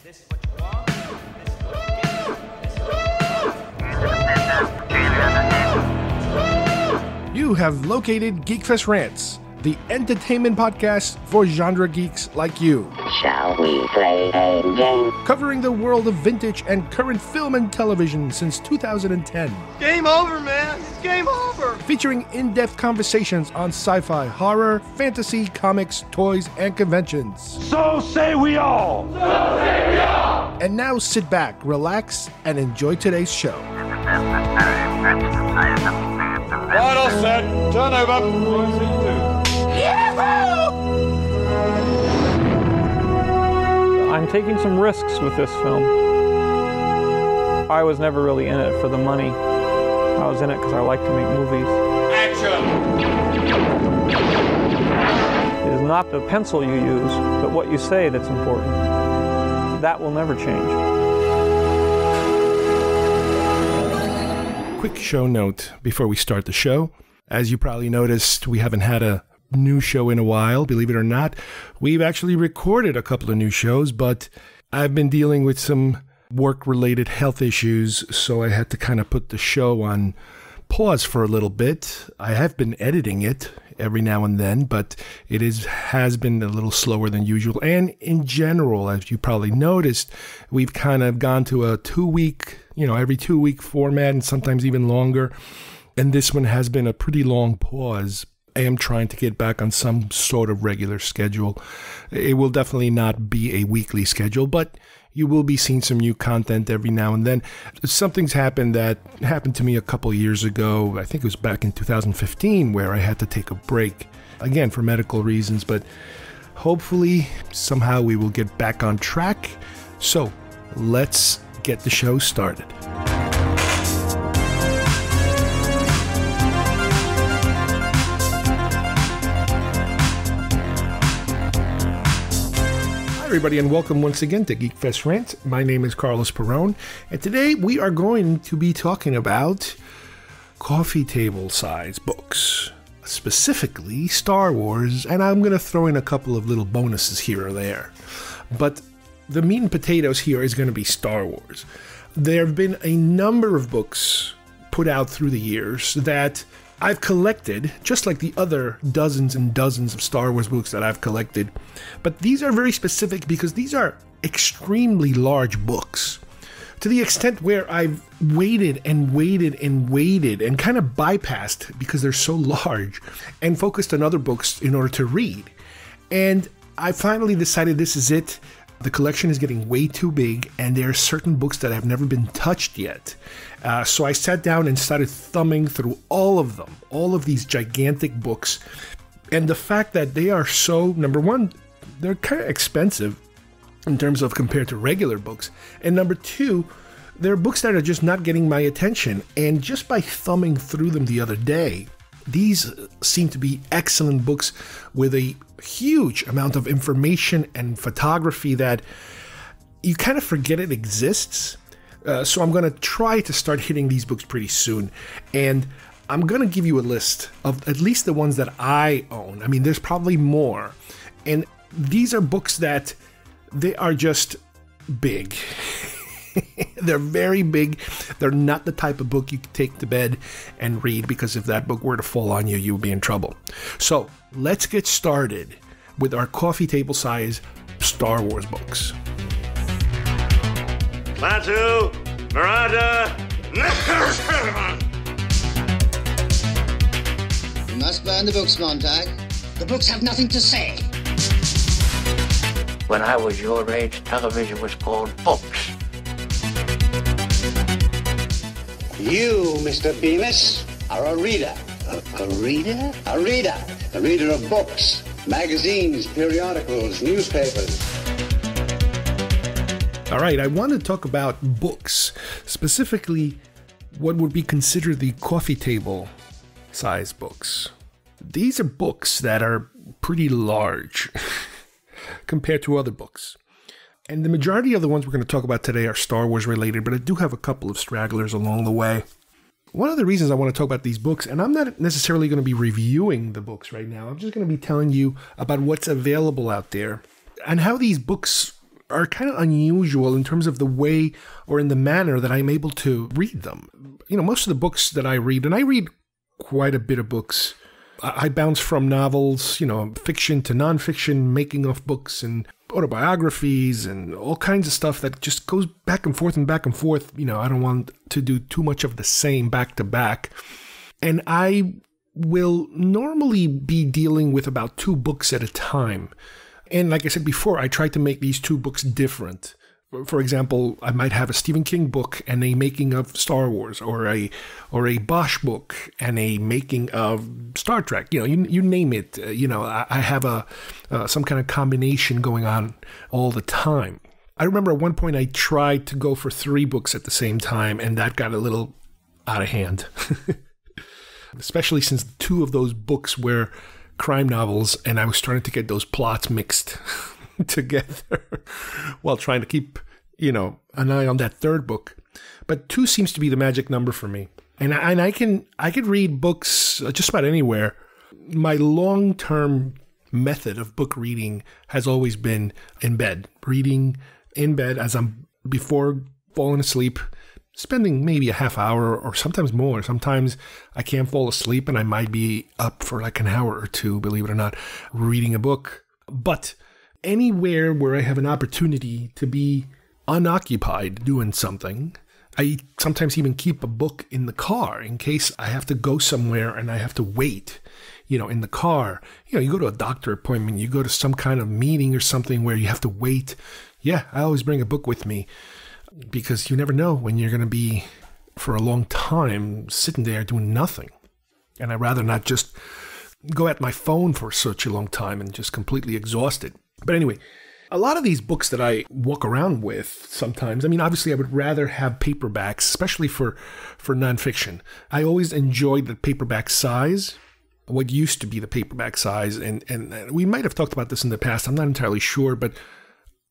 This is what you want. This is what you get. This is what you You have located GeekFest Rants, the entertainment podcast for genre geeks like you. Shall we play a game? Covering the world of vintage and current film and television since 2010. Game over, man. It's game over. Featuring in-depth conversations on sci-fi, horror, fantasy, comics, toys, and conventions. So say we all. So say we all. And now sit back, relax, and enjoy today's show. Right, all set. Turn over. I'm taking some risks with this film. I was never really in it for the money. I was in it because I like to make movies. Action! It is not the pencil you use, but what you say that's important. That will never change. Quick show note before we start the show. As you probably noticed, we haven't had a new show in a while, believe it or not. We've actually recorded a couple of new shows, but I've been dealing with some work-related health issues, so I had to kind of put the show on pause for a little bit. I have been editing it every now and then, but it has been a little slower than usual. And in general, as you probably noticed, we've kind of gone to a 2-week, every 2-week format, and sometimes even longer. And this one has been a pretty long pause. I am trying to get back on some sort of regular schedule. It will definitely not be a weekly schedule, but you will be seeing some new content every now and then. Something's happened that happened to me a couple years ago. I think it was back in 2015 where I had to take a break, again, for medical reasons, but hopefully somehow we will get back on track. So let's get the show started. Everybody, and welcome once again to GeekFest Rants. My name is Carlos Perron, and today we are going to be talking about coffee table size books, specifically Star Wars, and I'm going to throw in a couple of little bonuses here or there. But the meat and potatoes here is going to be Star Wars. There have been a number of books put out through the years that I've collected, just like the other dozens and dozens of Star Wars books that I've collected. But these are very specific because these are extremely large books. To the extent where I've waited and waited and waited and kind of bypassed, because they're so large, and focused on other books in order to read. And I finally decided this is it. The collection is getting way too big, and there are certain books that have never been touched yet. So I sat down and started thumbing through all of them, all of these gigantic books. And the fact that they are so, number one, they're kind of expensive in terms of compared to regular books. And number two, they're books that are just not getting my attention. And just by thumbing through them the other day, these seem to be excellent books with a huge amount of information and photography that you kind of forget it exists. So I'm going to try to start hitting these books pretty soon. And I'm going to give you a list of at least the ones that I own. I mean, there's probably more. And these are books that they are just big. They're very big. They're not the type of book you can take to bed and read, because if that book were to fall on you, you would be in trouble. So let's get started with our coffee table size Star Wars books. Klaatu, Marada. You must burn the books, Montag. The books have nothing to say. When I was your age, television was called books. You, Mr. Bemis, are a reader. A reader? A reader. A reader of books, magazines, periodicals, newspapers. All right, I want to talk about books, specifically what would be considered the coffee table size books. These are books that are pretty large compared to other books. And the majority of the ones we're going to talk about today are Star Wars related, but I do have a couple of stragglers along the way. One of the reasons I want to talk about these books, and I'm not necessarily going to be reviewing the books right now, I'm just going to be telling you about what's available out there and how these books are kind of unusual in terms of the way or in the manner that I'm able to read them. Most of the books that I read, and I read quite a bit of books, I bounce from novels, fiction to nonfiction, making of books and autobiographies and all kinds of stuff that just goes back and forth and back and forth. I don't want to do too much of the same back to back. And I will normally be dealing with about 2 books at a time. And like I said before, I try to make these 2 books different. For example, I might have a Stephen King book and a making of Star Wars, or a Bosch book and a making of Star Trek. You name it. I have some kind of combination going on all the time. I remember at one point I tried to go for 3 books at the same time, and that got a little out of hand. Especially since 2 of those books were crime novels, and I was starting to get those plots mixed together while trying to keep, an eye on that 3rd book. But 2 seems to be the magic number for me. And I could read books just about anywhere. My long-term method of book reading has always been in bed, reading in bed as I'm before falling asleep, spending maybe a half hour or sometimes more. Sometimes I can't fall asleep and I might be up for like an hour or 2, believe it or not, reading a book. But anywhere where I have an opportunity to be unoccupied doing something, I sometimes even keep a book in the car in case I have to go somewhere and I have to wait, in the car. You go to a doctor appointment, you go to some kind of meeting or something where you have to wait. Yeah, I always bring a book with me because you never know when you're going to be for a long time sitting there doing nothing. And I'd rather not just go at my phone for such a long time and just completely exhausted. But anyway, a lot of these books that I walk around with sometimes, obviously I would rather have paperbacks, especially for nonfiction. I always enjoyed the paperback size, what used to be the paperback size. And we might have talked about this in the past. I'm not entirely sure, but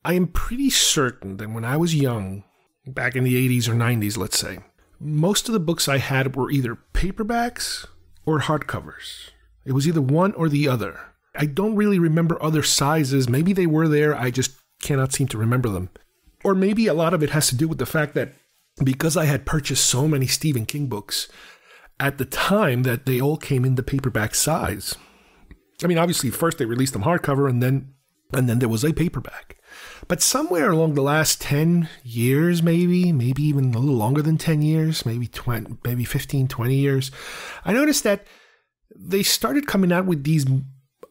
I am pretty certain that when I was young, back in the 80s or 90s, let's say, most of the books I had were either paperbacks or hardcovers. It was either one or the other. I don't really remember other sizes. Maybe they were there. I just cannot seem to remember them. Or maybe a lot of it has to do with the fact that because I had purchased so many Stephen King books at the time that they all came in the paperback size. Obviously, first they released them hardcover and then there was a paperback. But somewhere along the last 10 years, maybe even a little longer than 10 years, maybe 15, 20 years, I noticed that they started coming out with these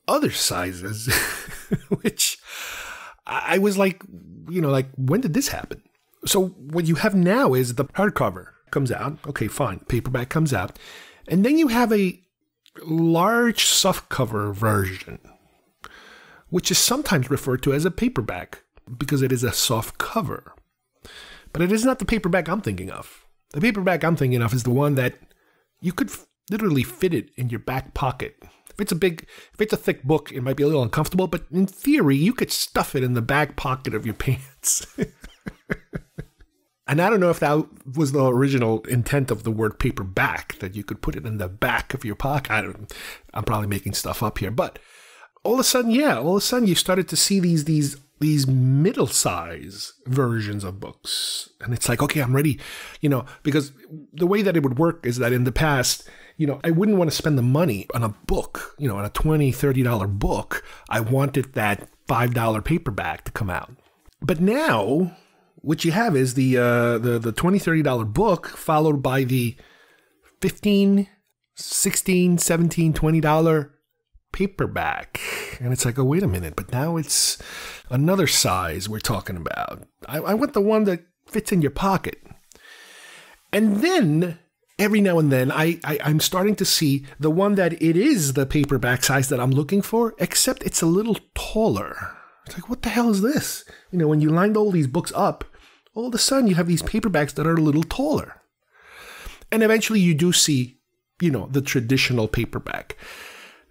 other sizes, which I was like, when did this happen? So what you have now is the hardcover comes out. Okay, fine. Paperback comes out. And then you have a large softcover version, which is sometimes referred to as a paperback because it is a soft cover. But it is not the paperback I'm thinking of. The paperback I'm thinking of is the one that you could literally fit it in your back pocket. If it's a thick book, it might be a little uncomfortable, but in theory, you could stuff it in the back pocket of your pants. And I don't know if that was the original intent of the word paperback, that you could put it in the back of your pocket. I'm probably making stuff up here, but all of a sudden you started to see these middle-size versions of books. And it's like, okay, I'm ready, because the way that it would work is that in the past, I wouldn't want to spend the money on a book, on a $20, $30 book. I wanted that $5 paperback to come out. But now what you have is the $20, $30 book followed by the $15, $16, $17, $20 paperback. And it's like, oh, wait a minute, but now it's another size we're talking about. I want the one that fits in your pocket. And then every now and then I'm starting to see the one that it is the paperback size that I'm looking for, except it's a little taller. It's like, what the hell is this? When you lined all these books up, all of a sudden you have these paperbacks that are a little taller. And eventually you do see, the traditional paperback.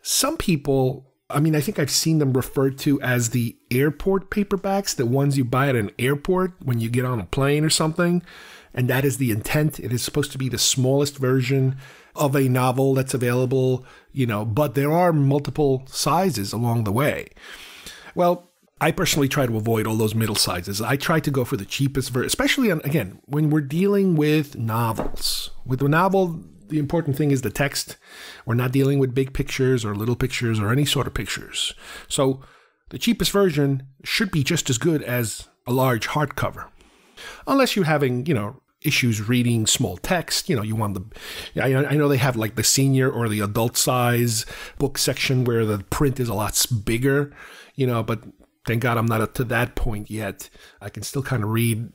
Some people, I think I've seen them referred to as the airport paperbacks, the ones you buy at an airport when you get on a plane or something. And that is the intent. It is supposed to be the smallest version of a novel that's available, but there are multiple sizes along the way. Well, I personally try to avoid all those middle sizes. I try to go for the cheapest version, especially, again, when we're dealing with novels. With a novel, the important thing is the text. We're not dealing with big pictures or little pictures or any sort of pictures. So the cheapest version should be just as good as a large hardcover. Unless you're having, issues reading small text, you want I know they have like the senior or the adult size book section where the print is a lot bigger, but thank God I'm not up to that point yet. I can still kind of read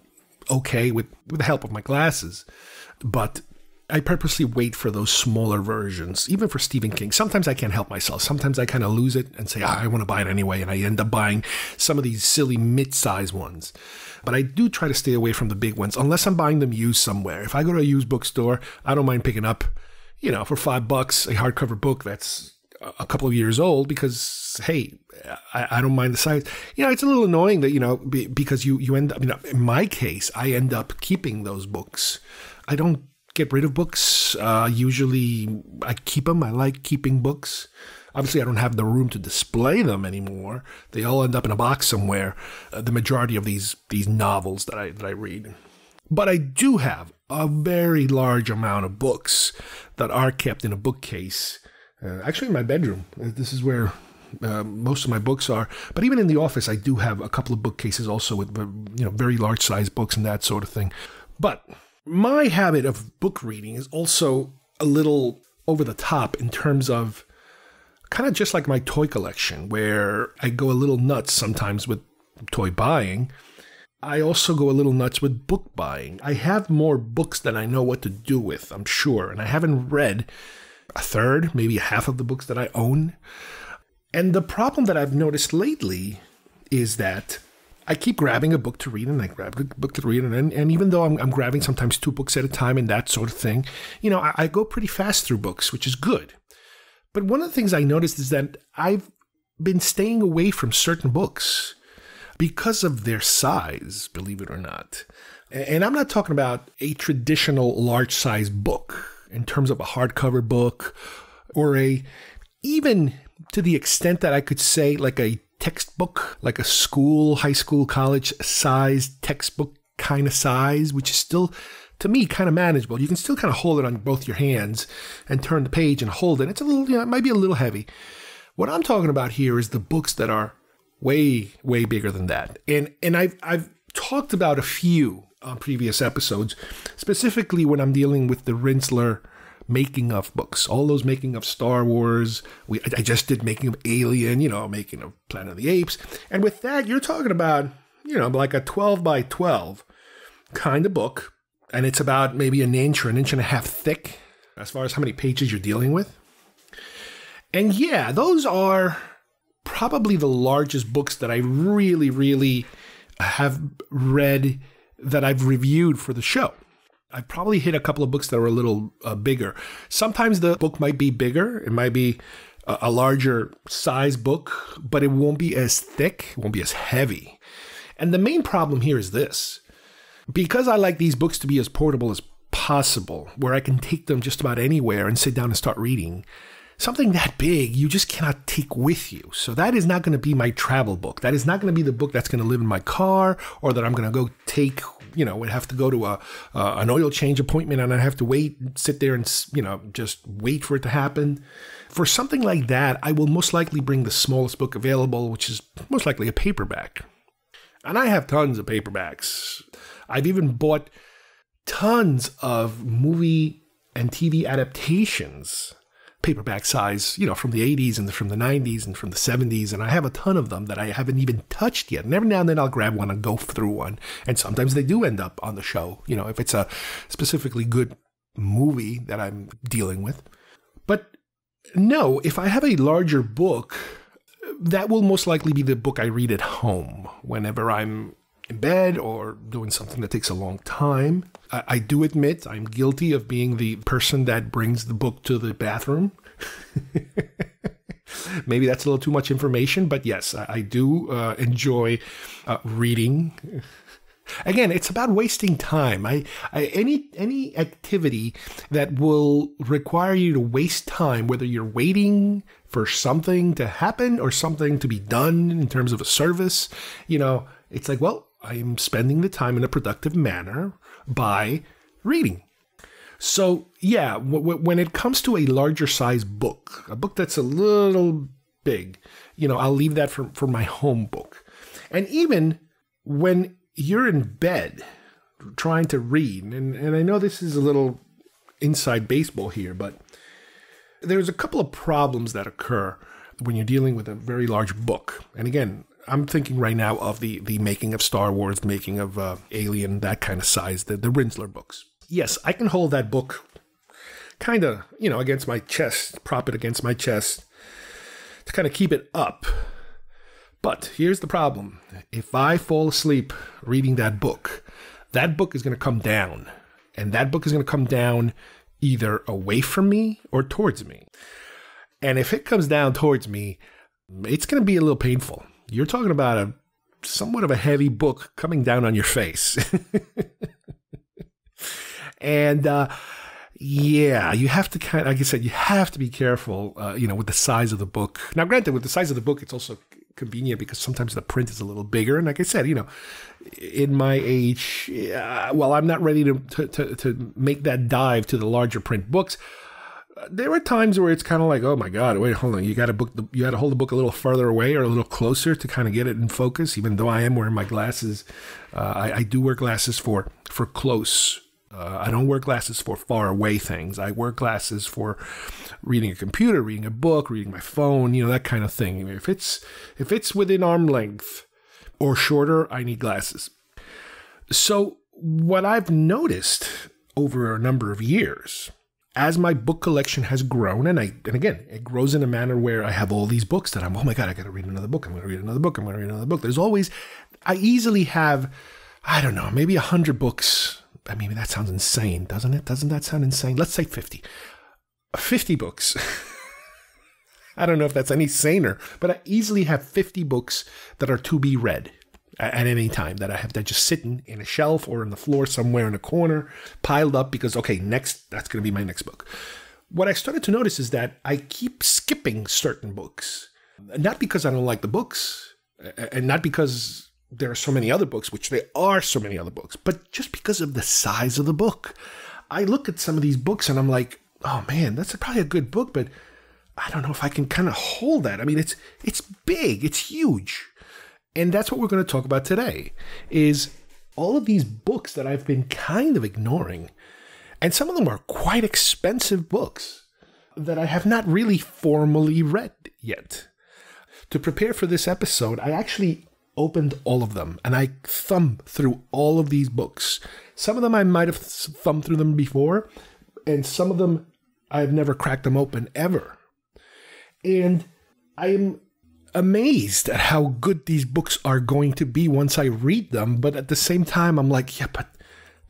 okay with the help of my glasses, but I purposely wait for those smaller versions, even for Stephen King. Sometimes I can't help myself. Sometimes I kind of lose it and say, I want to buy it anyway, and I end up buying some of these silly mid-size ones. But I do try to stay away from the big ones, unless I'm buying them used somewhere. If I go to a used bookstore, I don't mind picking up, for $5, a hardcover book that's a couple of years old because, hey, I don't mind the size. It's a little annoying that, because you end up, in my case, I end up keeping those books. I don't get rid of books. Usually I keep them. I like keeping books. Obviously, I don't have the room to display them anymore. They all end up in a box somewhere. The majority of these novels that I read. But I do have a very large amount of books that are kept in a bookcase. Actually, in my bedroom. This is where most of my books are. But even in the office, I do have a couple of bookcases also with very large size books and that sort of thing. But my habit of book reading is also a little over the top in terms of kind of just like my toy collection, where I go a little nuts sometimes with toy buying. I also go a little nuts with book buying. I have more books than I know what to do with, I'm sure. And I haven't read a third, maybe half of the books that I own. And the problem that I've noticed lately is that I keep grabbing a book to read, and I grab a book to read, and even though I'm grabbing sometimes 2 books at a time and that sort of thing, I go pretty fast through books, which is good. But one of the things I noticed is that I've been staying away from certain books because of their size, believe it or not. And I'm not talking about a traditional large size book in terms of a hardcover book or even to the extent that I could say like a textbook, like a school, high school, college size textbook kind of size, which is still, to me, kind of manageable. You can still kind of hold it on both your hands and turn the page and hold it. It's a little, it might be a little heavy. What I'm talking about here is the books that are way, way bigger than that. And I've talked about a few on previous episodes, specifically when I'm dealing with the Rinsler making of books, all those making of Star Wars. I just did making of Alien, making of Planet of the Apes. And with that, you're talking about, like a 12 by 12 kind of book. And it's about maybe an inch or an inch and a half thick as far as how many pages you're dealing with. And yeah, those are probably the largest books that I really, really have read that I've reviewed for the show. I've probably hit a couple of books that are a little bigger. Sometimes the book might be bigger. It might be a larger size book, but it won't be as thick. It won't be as heavy. And the main problem here is this. Because I like these books to be as portable as possible, where I can take them just about anywhere and sit down and start reading, something that big you just cannot take with you. So that is not going to be my travel book. That is not going to be the book that's going to live in my car, or that I'm going to go take, would have to go to an oil change appointment and I have to wait, sit there and, just wait for it to happen. For something like that, I will most likely bring the smallest book available, which is most likely a paperback. And I have tons of paperbacks. I've even bought tons of movie and TV adaptations, paperback size, from the 80s and from the 90s and from the 70s. And I have a ton of them that I haven't even touched yet. And every now and then I'll grab one and go through one. And sometimes they do end up on the show, if it's a specifically good movie that I'm dealing with. But no, if I have a larger book, that will most likely be the book I read at home whenever I'm in bed or doing something that takes a long time. I do admit I'm guilty of being the person that brings the book to the bathroom. Maybe that's a little too much information, but yes, I do enjoy reading Again, it's about wasting time. Any activity that will require you to waste time, whether you're waiting for something to happen or something to be done in terms of a service, it's like, well, I am spending the time in a productive manner by reading. So, yeah, when it comes to a larger size book, a book that's a little big, I'll leave that for my home book. And even when you're in bed trying to read, and I know this is a little inside baseball here, but there's a couple of problems that occur when you're dealing with a very large book. And again, I'm thinking right now of the making of Star Wars, the making of Alien, that kind of size, the Rinsler books. Yes, I can hold that book kind of, against my chest, prop it against my chest to kind of keep it up. But here's the problem. If I fall asleep reading that book is going to come down. And that book is going to come down either away from me or towards me. And if it comes down towards me, it's going to be a little painful. You're talking about somewhat of a heavy book coming down on your face. And yeah, you have to like I said, you have to be careful, with the size of the book. Now, granted, with the size of the book, it's also convenient because sometimes the print is a little bigger. And like I said, in my age, I'm not ready to make that dive to the larger print books. There were times where it's kind of like, oh my God, wait, hold on. You got to hold the book a little further away or a little closer to kind of get it in focus. Even though I am wearing my glasses, I do wear glasses for close. I don't wear glasses for far away things. I wear glasses for reading a computer, reading a book, reading my phone, that kind of thing. If it's within arm length or shorter, I need glasses. So what I've noticed over a number of years, as my book collection has grown, and again, it grows in a manner where I have all these books that oh my God, I got to read another book. I'm going to read another book. I'm going to read another book. I easily have, I don't know, maybe 100 books. I mean, that sounds insane, doesn't it? Doesn't that sound insane? Let's say 50. 50 books. I don't know if that's any saner, but I easily have 50 books that are to be read at any time that I have that just sitting in a shelf or on the floor somewhere in a corner, piled up because, okay, next, that's going to be my next book. What I started to notice is that I keep skipping certain books, not because I don't like the books and not because there are so many other books, which there are so many other books, but just because of the size of the book. I look at some of these books and I'm like, oh man, that's probably a good book, but I don't know if I can kind of hold that. I mean, it's big, it's huge. And that's what we're going to talk about today, is all of these books that I've been kind of ignoring. And some of them are quite expensive books that I have not really formally read yet. To prepare for this episode, I actually opened all of them and I thumbed through all of these books. Some of them I might have thumbed through them before, and some of them I've never cracked them open ever. And I am amazed at how good these books are going to be once I read them, but at the same time I'm like, yeah, but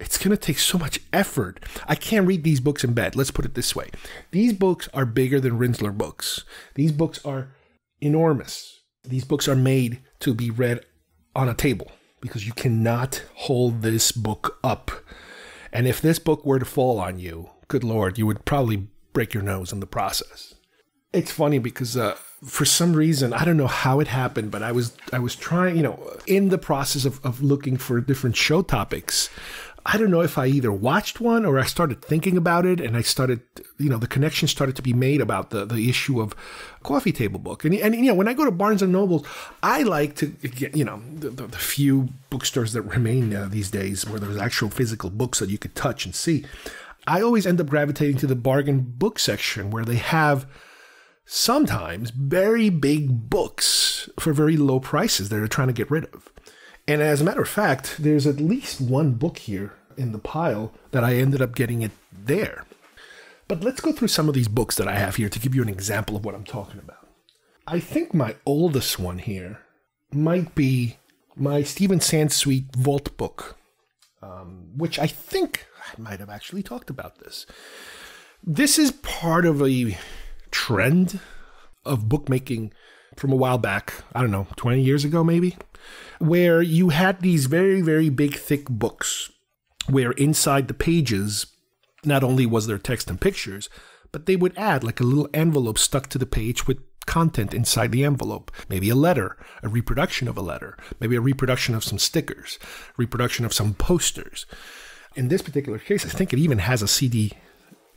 it's going to take so much effort. I can't read these books in bed. Let's put it this way. These books are bigger than Rinsler books. These books are enormous. These books are made to be read on a table because you cannot hold this book up. And if this book were to fall on you, good Lord, you would probably break your nose in the process. It's funny because for some reason, I don't know how it happened, but I was trying, in the process of looking for different show topics. I don't know if I either watched one or I started thinking about it, and I started, the connection started to be made about the issue of coffee table book. And when I go to Barnes and Nobles, I like to get, the few bookstores that remain these days where there's actual physical books that you could touch and see. I always end up gravitating to the bargain book section where they have sometimes very big books for very low prices that they're trying to get rid of. And as a matter of fact, there's at least one book here in the pile that I ended up getting it there. But let's go through some of these books that I have here to give you an example of what I'm talking about. I think my oldest one here might be my Stephen Sansweet Vault book, which I think I might have actually talked about this. This is part of a trend of bookmaking from a while back. I don't know, 20 years ago maybe. where you had these very, very big, thick books, where inside the pages, not only was there text and pictures, but they would add like a little envelope stuck to the page with content inside the envelope. Maybe a letter, a reproduction of a letter, maybe a reproduction of some stickers, reproduction of some posters. In this particular case, I think it even has a CD,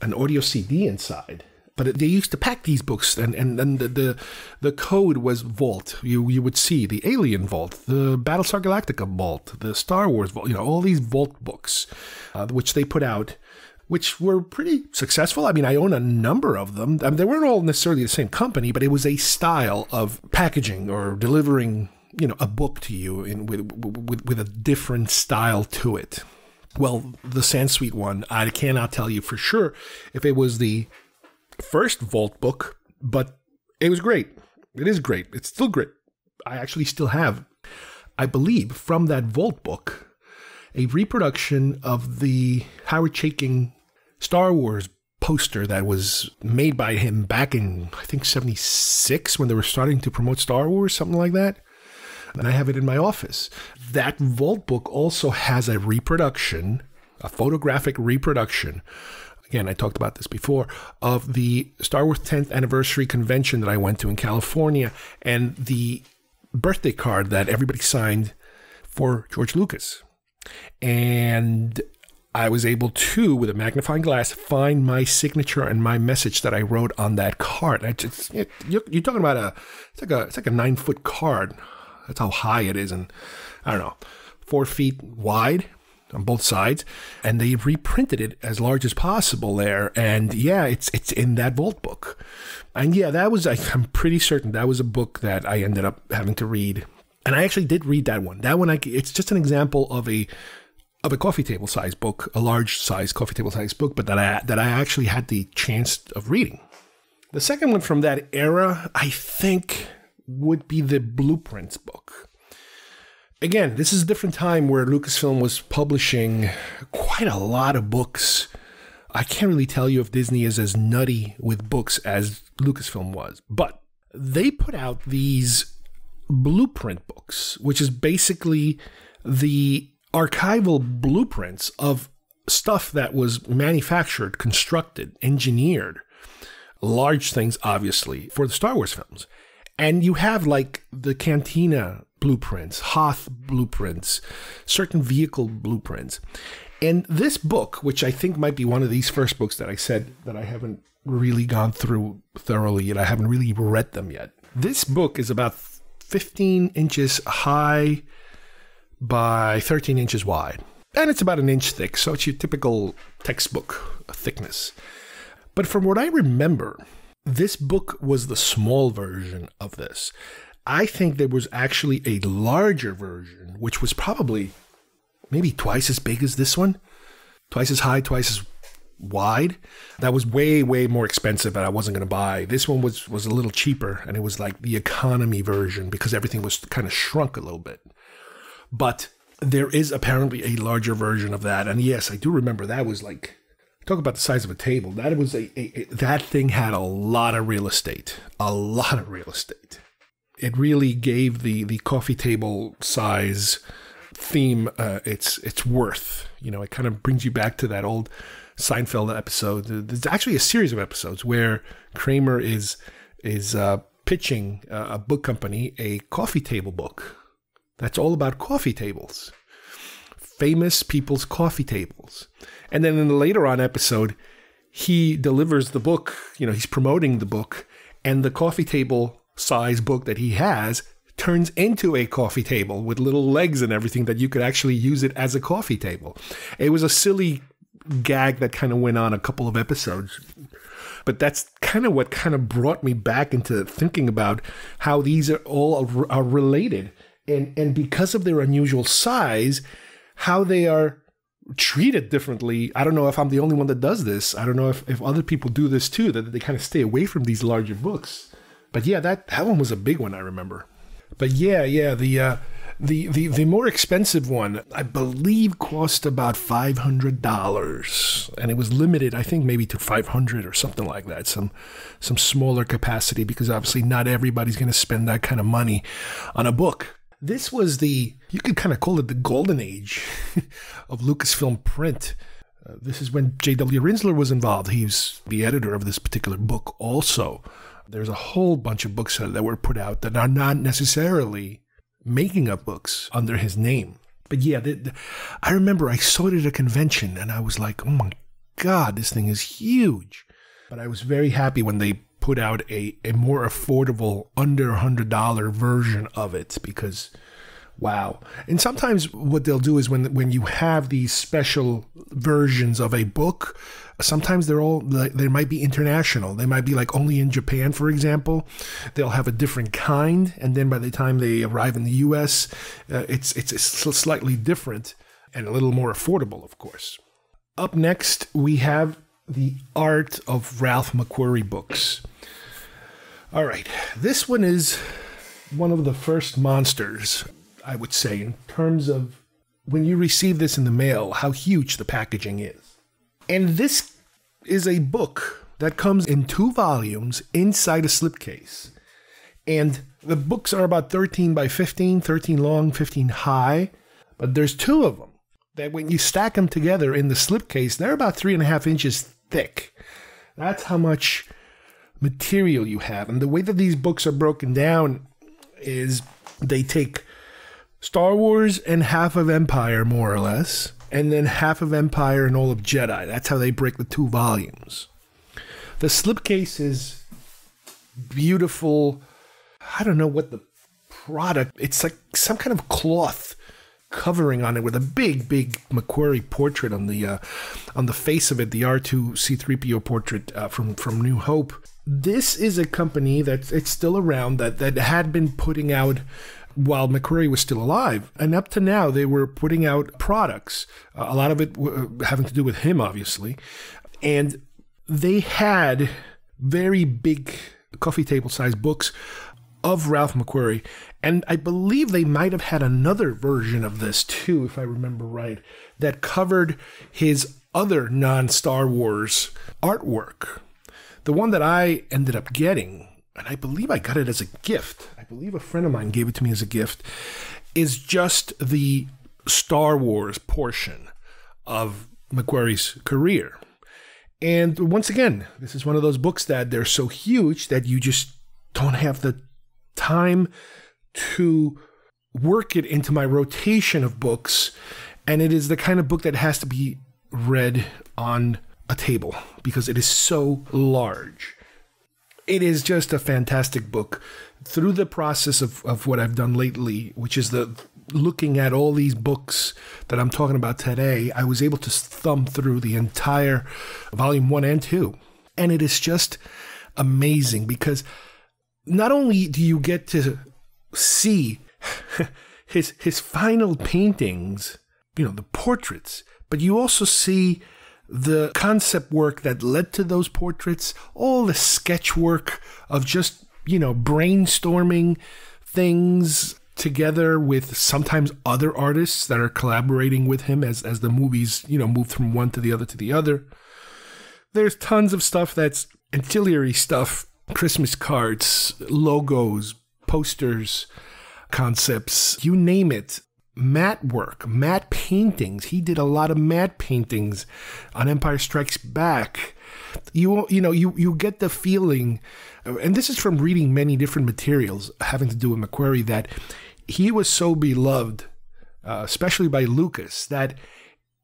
an audio CD inside. But they used to pack these books, and the code was vault. You would see the Alien vault, the Battlestar Galactica vault, the Star Wars vault, all these vault books, which they put out, which were pretty successful. I mean, I own a number of them. I mean, they weren't all necessarily the same company, but it was a style of packaging or delivering, a book to you with a different style to it. Well, the Sansweet one, I cannot tell you for sure if it was the first vault book, but it was great. It is great. It's still great. I actually still have, I believe, from that vault book, a reproduction of the Howard Chaykin Star Wars poster that was made by him back in, I think, 76 when they were starting to promote Star Wars, something like that. And I have it in my office. That vault book also has a reproduction, a photographic reproduction. Again, I talked about this before, of the Star Wars 10th anniversary convention that I went to in California, and the birthday card that everybody signed for George Lucas. And I was able to, with a magnifying glass, find my signature and my message that I wrote on that card. You're talking about it's like a 9-foot card. That's how high it is, and I don't know, 4 feet wide on both sides, and they reprinted it as large as possible there. And yeah, it's in that vault book. And yeah, I'm pretty certain that was a book that I ended up having to read. And I actually did read that one. That one, it's just an example of a coffee table size book, a large size coffee table size book, but that I actually had the chance of reading. The second one from that era, I think, would be the Blueprints book. Again, this is a different time where Lucasfilm was publishing quite a lot of books. I can't really tell you if Disney is as nutty with books as Lucasfilm was, but they put out these blueprint books, which is basically the archival blueprints of stuff that was manufactured, constructed, engineered, large things, obviously, for the Star Wars films. And you have like the Cantina blueprints, Hoth blueprints, certain vehicle blueprints. And this book, which I think might be one of these first books that I said that I haven't really gone through thoroughly yet, I haven't really read them yet. This book is about 15 inches high by 13 inches wide. And it's about an inch thick, so it's your typical textbook thickness. But from what I remember, this book was the small version of this. I think there was actually a larger version, which was probably maybe twice as big as this one, twice as high, twice as wide. That was way, way more expensive, and I wasn't going to buy. This one was a little cheaper, and it was like the economy version because everything was kind of shrunk a little bit. But there is apparently a larger version of that, and yes, I do remember that was like, talk about the size of a table. That was that thing had a lot of real estate, It really gave the coffee table size theme its worth. It kind of brings you back to that old Seinfeld episode. There's actually a series of episodes where Kramer is pitching a book company a coffee table book that's all about coffee tables, famous people's coffee tables. And then in the later on episode, he delivers the book, he's promoting the book, and the coffee table size book that he has turns into a coffee table with little legs and everything that you could actually use it as a coffee table. It was a silly gag that kind of went on a couple of episodes. But that's kind of what kind of brought me back into thinking about how these are all are related. And because of their unusual size, how they are treated differently. I don't know if I'm the only one that does this. I don't know if other people do this too, that they kind of stay away from these larger books. But yeah, that one was a big one, I remember. But yeah, the more expensive one, I believe, cost about $500, and it was limited, I think, maybe to 500 or something like that. Some smaller capacity, because obviously not everybody's going to spend that kind of money on a book. This was you could kind of call it the golden age of Lucasfilm print. This is when J.W. Rinsler was involved. He was the editor of this particular book also. There's a whole bunch of books that were put out that are not necessarily making up books under his name. But yeah, I remember I saw it at a convention and I was like, oh my God, this thing is huge. But I was very happy when they put out a more affordable, under $100 version of it because, wow. And sometimes what they'll do is when you have these special versions of a book, sometimes they might be international. They might be like only in Japan, for example. They'll have a different kind, and then by the time they arrive in the U.S., it's slightly different and a little more affordable, of course. Up next, we have The Art of Ralph McQuarrie books. All right, this one is one of the first monsters, I would say, in terms of when you receive this in the mail, how huge the packaging is. And this is a book that comes in 2 volumes inside a slipcase. And the books are about 13 by 15, 13 long, 15 high. But there's 2 of them that when you stack them together in the slipcase, they're about 3.5 inches thick. That's how much material you have. And the way that these books are broken down is they take Star Wars and half of Empire, more or less, and then half of Empire and all of Jedi. That's how they break the 2 volumes. The slipcase is beautiful. I don't know what the product, it's like some kind of cloth covering on it with a big McQuarrie portrait on the face of it, the R2 C3PO portrait from New Hope. This is a company it's still around that had been putting out while McQuarrie was still alive. And up to now, they were putting out products, a lot of it having to do with him, obviously. And they had very big coffee table size books of Ralph McQuarrie. And I believe they might have had another version of this too, if I remember right, that covered his other non-Star Wars artwork. The one that I ended up getting, and I believe I got it as a gift, I believe a friend of mine gave it to me as a gift, is just the Star Wars portion of McQuarrie's career. And once again, this is one of those books that they're so huge that you just don't have the time to work it into my rotation of books. And it is the kind of book that has to be read on a table because it is so large. It is just a fantastic book. Through the process of what I've done lately, which is looking at all these books that I'm talking about today, I was able to thumb through the entire volume 1 and 2. And it is just amazing because not only do you get to see his final paintings, the portraits, but you also see the concept work that led to those portraits, all the sketch work of just, brainstorming things together with sometimes other artists that are collaborating with him as the movies, move from one to the other. There's tons of stuff that's ancillary stuff, Christmas cards, logos, posters, concepts, you name it. Matte work, matte paintings. He did a lot of matte paintings on Empire Strikes Back. You get the feeling, and this is from reading many different materials having to do with McQuarrie, that he was so beloved, especially by Lucas, that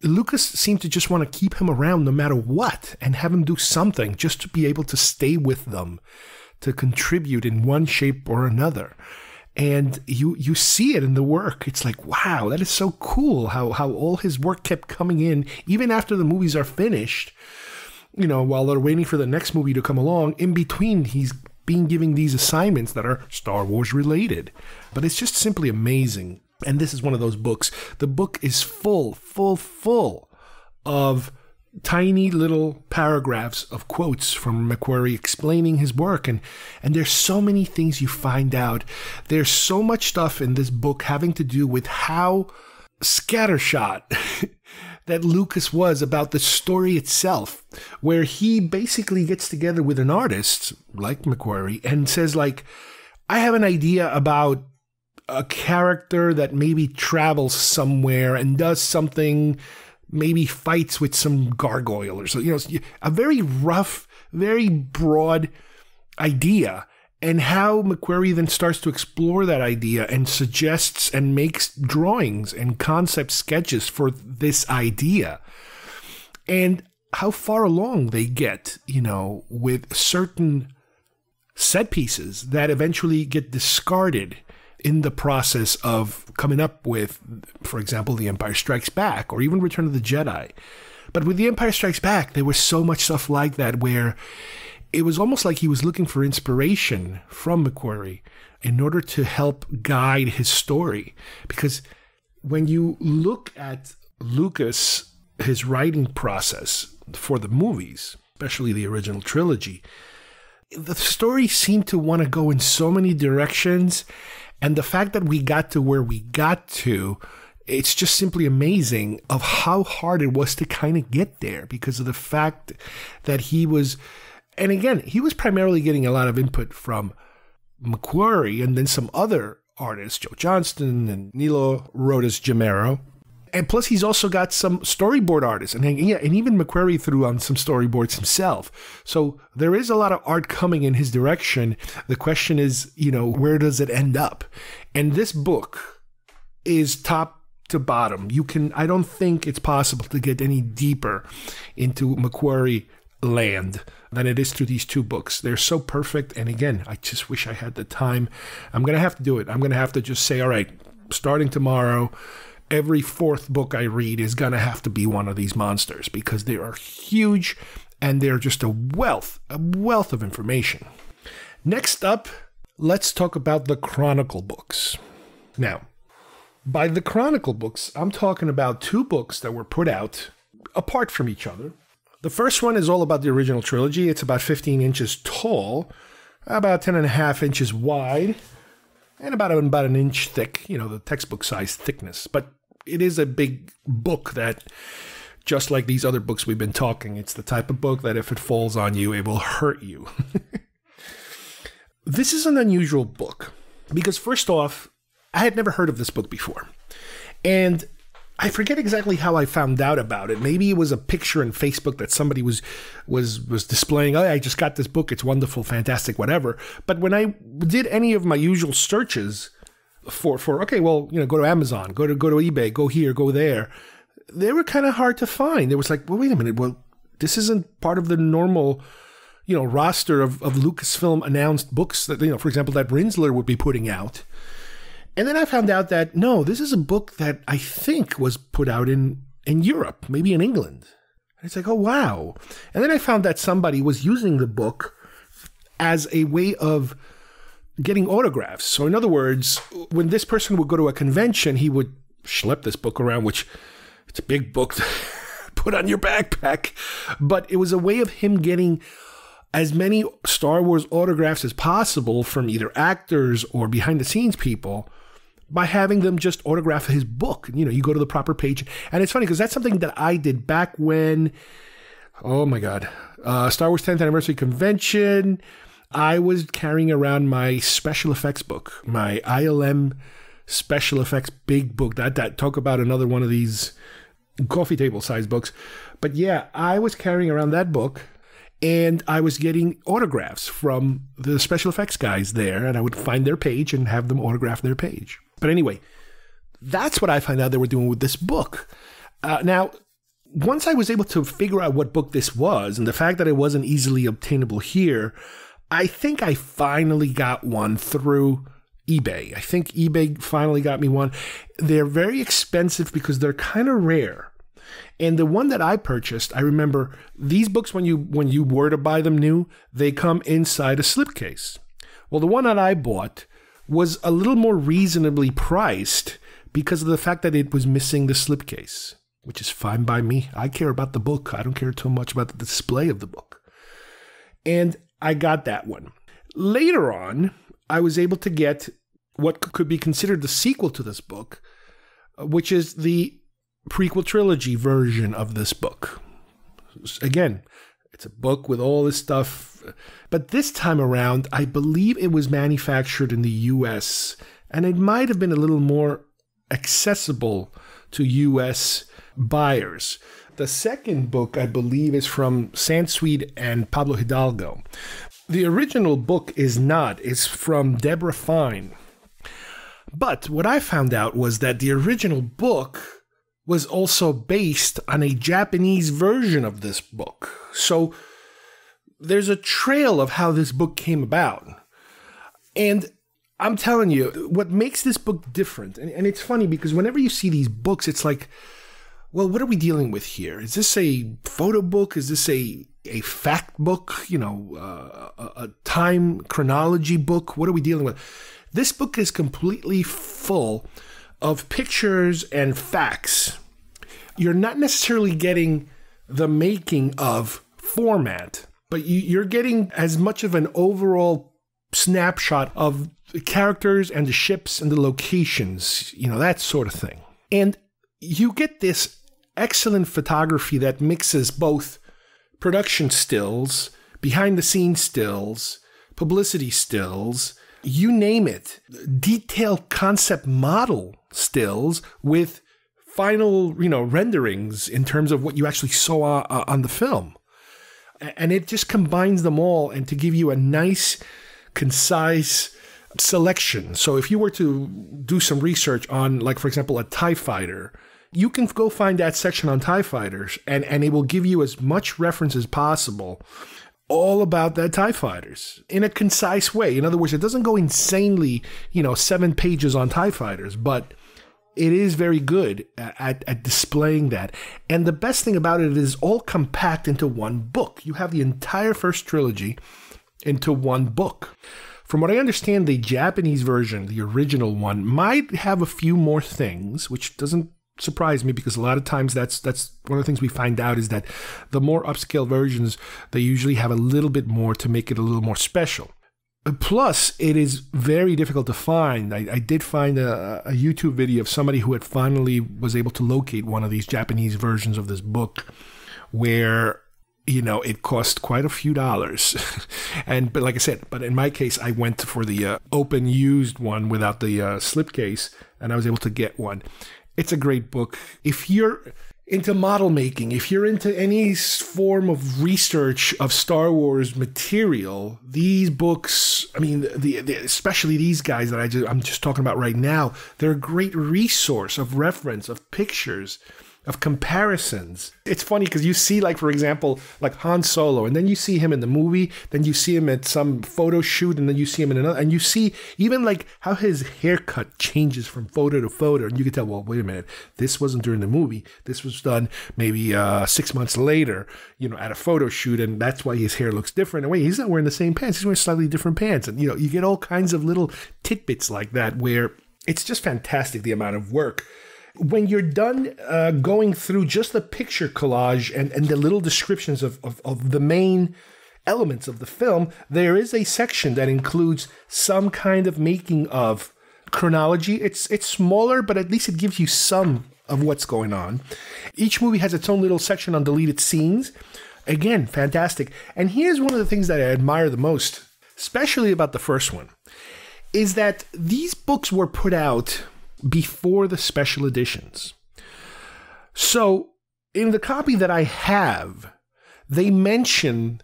Lucas seemed to just want to keep him around no matter what and have him do something just to be able to stay with them, to contribute in one shape or another. And you see it in the work. It's like, wow, that is so cool how all his work kept coming in, even after the movies are finished, while they're waiting for the next movie to come along. In between, he's being given these assignments that are Star Wars related. But it's just simply amazing. And this is one of those books. The book is full of tiny little paragraphs of quotes from McQuarrie explaining his work. And there's so many things you find out. There's so much stuff in this book having to do with how scattershot that Lucas was about the story itself, where he basically gets together with an artist like McQuarrie and says, like, I have an idea about a character that maybe travels somewhere and does something, maybe fights with some gargoyle or so, a very rough, very broad idea. And how McQuarrie then starts to explore that idea and suggests and makes drawings and concept sketches for this idea. And how far along they get, with certain set pieces that eventually get discarded in the process of coming up with, for example, The Empire Strikes Back or even Return of the Jedi. But with The Empire Strikes Back, there was so much stuff like that where it was almost like he was looking for inspiration from McQuarrie in order to help guide his story. Because when you look at Lucas, his writing process for the movies, especially the original trilogy, the story seemed to want to go in so many directions. And the fact that we got to where we got to, it's just simply amazing of how hard it was to kind of get there because of the fact that he was, and again, he was primarily getting a lot of input from McQuarrie and then some other artists, Joe Johnston and Nilo Rodas-Gamero. And plus, he's also got some storyboard artists. And even McQuarrie threw on some storyboards himself. So there is a lot of art coming in his direction. The question is, where does it end up? And this book is top to bottom. I don't think it's possible to get any deeper into McQuarrie land than it is through these two books. They're so perfect. And again, I just wish I had the time. I'm going to have to do it. I'm going to have to just say, all right, starting tomorrow, every fourth book I read is going to have to be one of these monsters because they are huge and they're just a wealth of information. Next up, let's talk about the Chronicle books. Now, by the Chronicle books, I'm talking about two books that were put out apart from each other. The first one is all about the original trilogy. It's about 15 inches tall, about 10.5 inches wide, and about an inch thick, the textbook size thickness. But it is a big book that, just like these other books we've been talking, it's the type of book that if it falls on you, it will hurt you. This is an unusual book because, first off, I had never heard of this book before. And I forget exactly how I found out about it. Maybe it was a picture in Facebook that somebody was displaying. Oh, I just got this book. It's wonderful, fantastic, whatever. But when I did any of my usual searches for okay, well, go to Amazon, go to eBay, go here, go there, they were kind of hard to find. There was like, well, wait a minute. Well, this isn't part of the normal, roster of Lucasfilm announced books that, for example, that Rinsler would be putting out. And then I found out that, no, this is a book that I think was put out in Europe, maybe in England. And it's like, oh, wow. And then I found that somebody was using the book as a way of getting autographs. So in other words, when this person would go to a convention, he would schlep this book around, which it's a big book to put on your backpack. But it was a way of him getting as many Star Wars autographs as possible from either actors or behind-the-scenes people by having them just autograph his book. You go to the proper page. And it's funny because that's something that I did back when, oh my God, Star Wars 10th Anniversary Convention. I was carrying around my special effects book, my ILM special effects big book. That talk about another one of these coffee table size books. But yeah, I was carrying around that book. And I was getting autographs from the special effects guys there, and I would find their page and have them autograph their page. But anyway, that's what I found out they were doing with this book. Now, once I was able to figure out what book this was, and the fact that it wasn't easily obtainable here, I think I finally got one through eBay. I think eBay finally got me one. They're very expensive because they're kind of rare. And the one that I purchased, I remember these books, when you were to buy them new, they come inside a slipcase. Well, the one that I bought was a little more reasonably priced because of the fact that it was missing the slipcase, which is fine by me. I care about the book. I don't care too much about the display of the book. And I got that one. Later on, I was able to get what could be considered the sequel to this book, which is the prequel trilogy version of this book. Again, it's a book with all this stuff, but this time around, I believe it was manufactured in the US and it might have been a little more accessible to U.S. buyers. The second book, I believe, is from Sansweet and Pablo Hidalgo. The original book is not. It's from Deborah Fine. But what I found out was that the original book was also based on a Japanese version of this book. So there's a trail of how this book came about. And I'm telling you, what makes this book different, and it's funny because whenever you see these books, it's like, well, what are we dealing with here? Is this a photo book? Is this a fact book? You know, a time chronology book? What are we dealing with? This book is completely full of pictures and facts. You're not necessarily getting the making of format, but you're getting as much of an overall snapshot of the characters and the ships and the locations, you know, that sort of thing. And you get this excellent photography that mixes both production stills, behind-the-scenes stills, publicity stills, you name it, detailed concept model stills with final, you know, renderings in terms of what you actually saw on the film. And it just combines them all and to give you a nice, concise selection. So if you were to do some research on, like, for example, a TIE fighter, you can go find that section on TIE fighters and it will give you as much reference as possible all about that TIE fighters in a concise way. In other words, it doesn't go insanely, 7 pages on TIE fighters, but it is very good at displaying that. And the best thing about it is all compact into one book. You have the entire first trilogy into one book. From what I understand, the Japanese version, the original one, might have a few more things, which doesn't surprise me because a lot of times that's one of the things we find out is that the more upscale versions, they usually have a little bit more to make it a little more special. Plus, it is very difficult to find. I did find a YouTube video of somebody who had finally was able to locate one of these Japanese versions of this book where, it cost quite a few dollars. But like I said, but in my case, I went for the open used one without the slipcase, and I was able to get one. It's a great book. If you're into model making, if you're into any form of research of Star Wars material, these books, especially these guys that I'm just talking about right now, they're a great resource of reference, of pictures, of comparisons. It's funny because you see, like, for example, like Han Solo, and then you see him in the movie, then you see him at some photo shoot, and then you see him in another, and you see even like how his haircut changes from photo to photo, and you can tell, well, wait a minute, this wasn't during the movie, this was done maybe 6 months later, at a photo shoot, and that's why his hair looks different. And wait, he's not wearing the same pants, he's wearing slightly different pants, and you get all kinds of little tidbits like that where it's just fantastic the amount of work. When you're done going through just the picture collage and the little descriptions of the main elements of the film, there is a section that includes some kind of making of chronology. It's smaller, but at least it gives you some of what's going on. Each movie has its own little section on deleted scenes. Again, fantastic. And here's one of the things that I admire the most, especially about the first one, is that these books were put out before the special editions. So in the copy that I have, they mention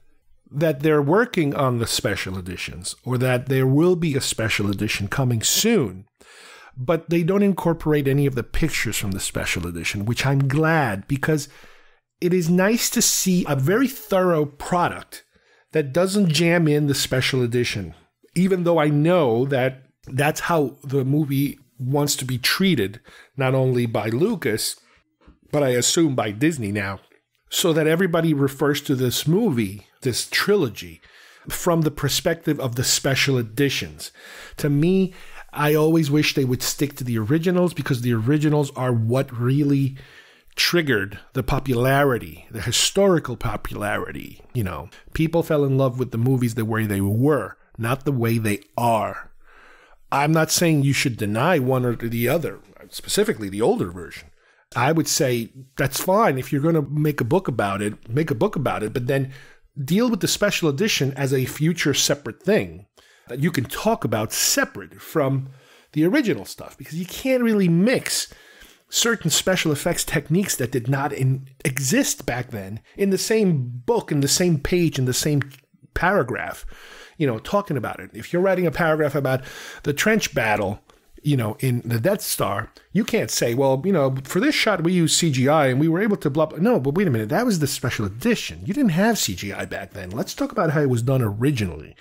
that they're working on the special editions or that there will be a special edition coming soon, but they don't incorporate any of the pictures from the special edition, which I'm glad because it is nice to see a very thorough product that doesn't jam in the special edition, even though I know that that's how the movie wants to be treated, not only by Lucas, but I assume by Disney now, so that everybody refers to this movie, this trilogy, from the perspective of the special editions. To me, I always wish they would stick to the originals because the originals are what really triggered the popularity, the historical popularity. People fell in love with the movies the way they were, not the way they are. I'm not saying you should deny one or the other, specifically the older version. I would say that's fine. If you're going to make a book about it, make a book about it, but then deal with the special edition as a future separate thing that you can talk about separate from the original stuff, because you can't really mix certain special effects techniques that did not exist back then in the same book, in the same page, in the same paragraph, talking about it. If you're writing a paragraph about the trench battle, in the Death Star, you can't say, well, for this shot we used CGI and we were able to blah, blah. No, but wait a minute, that was the special edition. You didn't have CGI back then. Let's talk about how it was done originally.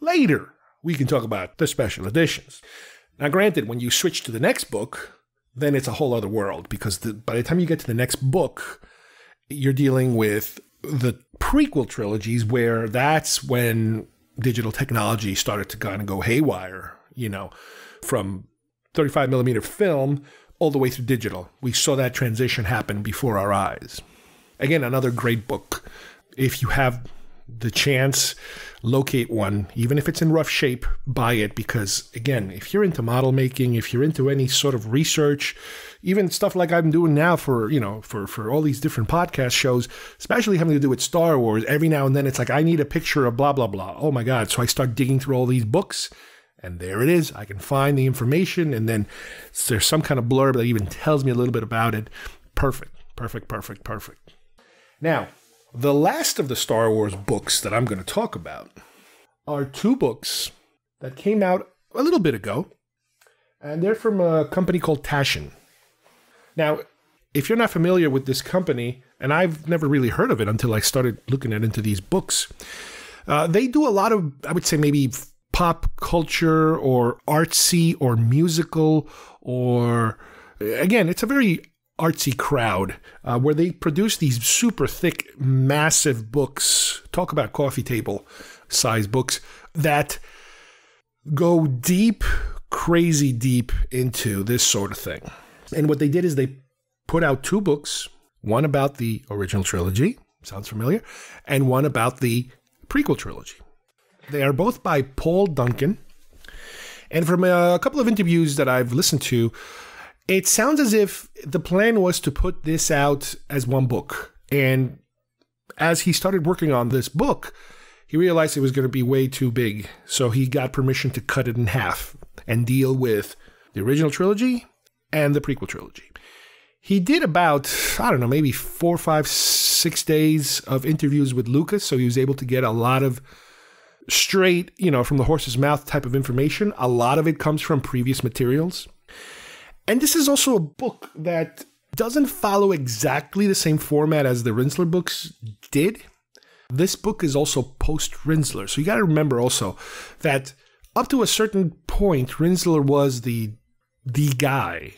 Later, we can talk about the special editions. Now, granted, when you switch to the next book, then it's a whole other world, because by the time you get to the next book, you're dealing with the prequel trilogies, where that's when digital technology started to kind of go haywire, from 35 millimeter film all the way through digital. We saw that transition happen before our eyes. Again, another great book. If you have the chance, locate one, even if it's in rough shape, buy it, because again, if you're into model making, if you're into any sort of research, even stuff like I'm doing now for all these different podcast shows, especially having to do with Star Wars, every now and then it's like, I need a picture of blah, blah, blah. Oh my God. So I start digging through all these books, and there it is. I can find the information, and then there's some kind of blurb that even tells me a little bit about it. Perfect. Now, the last of the Star Wars books that I'm going to talk about are two books that came out a little bit ago, and they're from a company called Taschen. Now, if you're not familiar with this company, and I've never really heard of it until I started looking into these books, they do a lot of, I would say, maybe pop culture or artsy or musical, or again, it's a very artsy crowd, where they produce these super thick, massive books, talk about coffee table size books, that go deep, crazy deep into this sort of thing. And what they did is they put out two books, one about the original trilogy, sounds familiar, and one about the prequel trilogy. They are both by Paul Duncan. And from a couple of interviews that I've listened to, it sounds as if the plan was to put this out as one book. And as he started working on this book, he realized it was going to be way too big. So he got permission to cut it in half and deal with the original trilogy and the prequel trilogy. He did about, maybe 4, 5, 6 days of interviews with Lucas. So he was able to get a lot of straight, from the horse's mouth type of information. A lot of it comes from previous materials. And this is also a book that doesn't follow exactly the same format as the Rinzler books did. This book is also post-Rinzler. So you got to remember also that up to a certain point, Rinzler was the guy,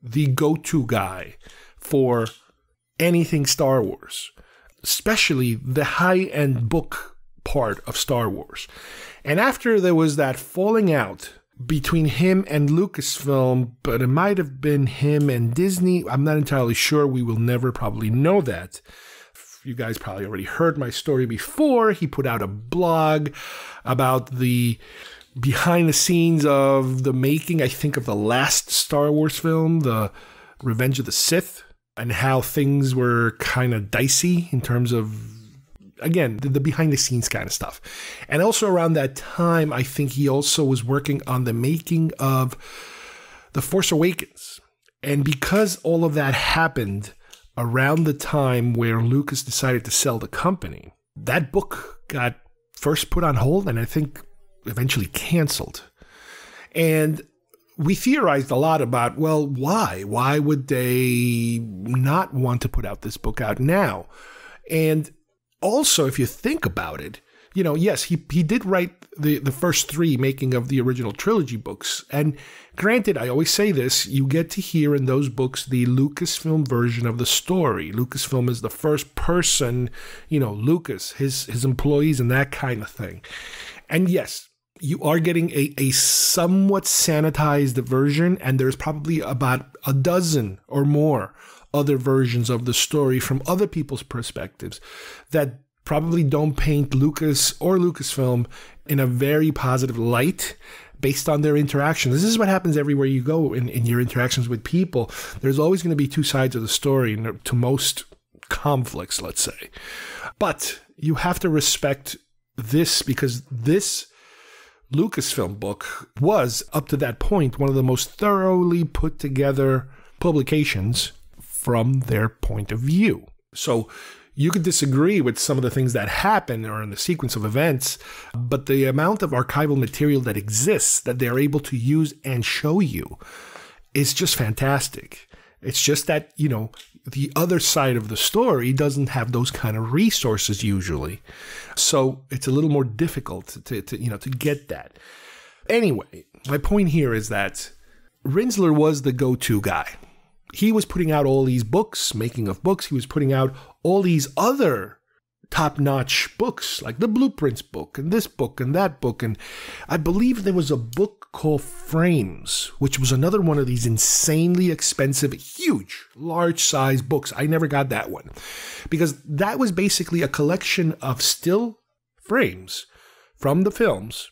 the go-to guy for anything Star Wars, especially the high-end book part of Star Wars. And after there was that falling out between him and Lucasfilm, but it might have been him and Disney, I'm not entirely sure. We will never probably know that. You guys probably already heard my story before. He put out a blog about the behind the scenes of the making, I think, of the last Star Wars film, the Revenge of the Sith, and how things were kind of dicey in terms of, again, the behind the scenes kind of stuff. And also around that time, I think he also was working on the making of The Force Awakens. And because all of that happened around the time where Lucas decided to sell the company, that book got first put on hold and I think eventually canceled. And we theorized a lot about, well, why? Why would they not want to put out this book out now? And also, if you think about it, yes, he did write the first 3 making of the original trilogy books. And granted, I always say this, you get to hear in those books the Lucasfilm version of the story. Lucasfilm is the first person, Lucas, his employees and that kind of thing. And yes, you are getting a somewhat sanitized version, and there's probably about a dozen or more other versions of the story from other people's perspectives that probably don't paint Lucas or Lucasfilm in a very positive light based on their interactions. This is what happens everywhere you go in your interactions with people. There's always going to be 2 sides of the story to most conflicts, let's say. But you have to respect this, because this Lucasfilm book was, up to that point, one of the most thoroughly put together publications from their point of view. So you could disagree with some of the things that happen or in the sequence of events, but the amount of archival material that exists that they're able to use and show you is just fantastic. It's just that, you know, the other side of the story doesn't have those kind of resources usually. So it's a little more difficult to get that. Anyway, my point here is that Rinzler was the go-to guy. He was putting out all these books, making of books. He was putting out all these other top-notch books, like the Blueprints book and this book and that book. And I believe there was a book called Frames, which was another one of these insanely expensive, huge, large-size books. I never got that one because that was basically a collection of still frames from the films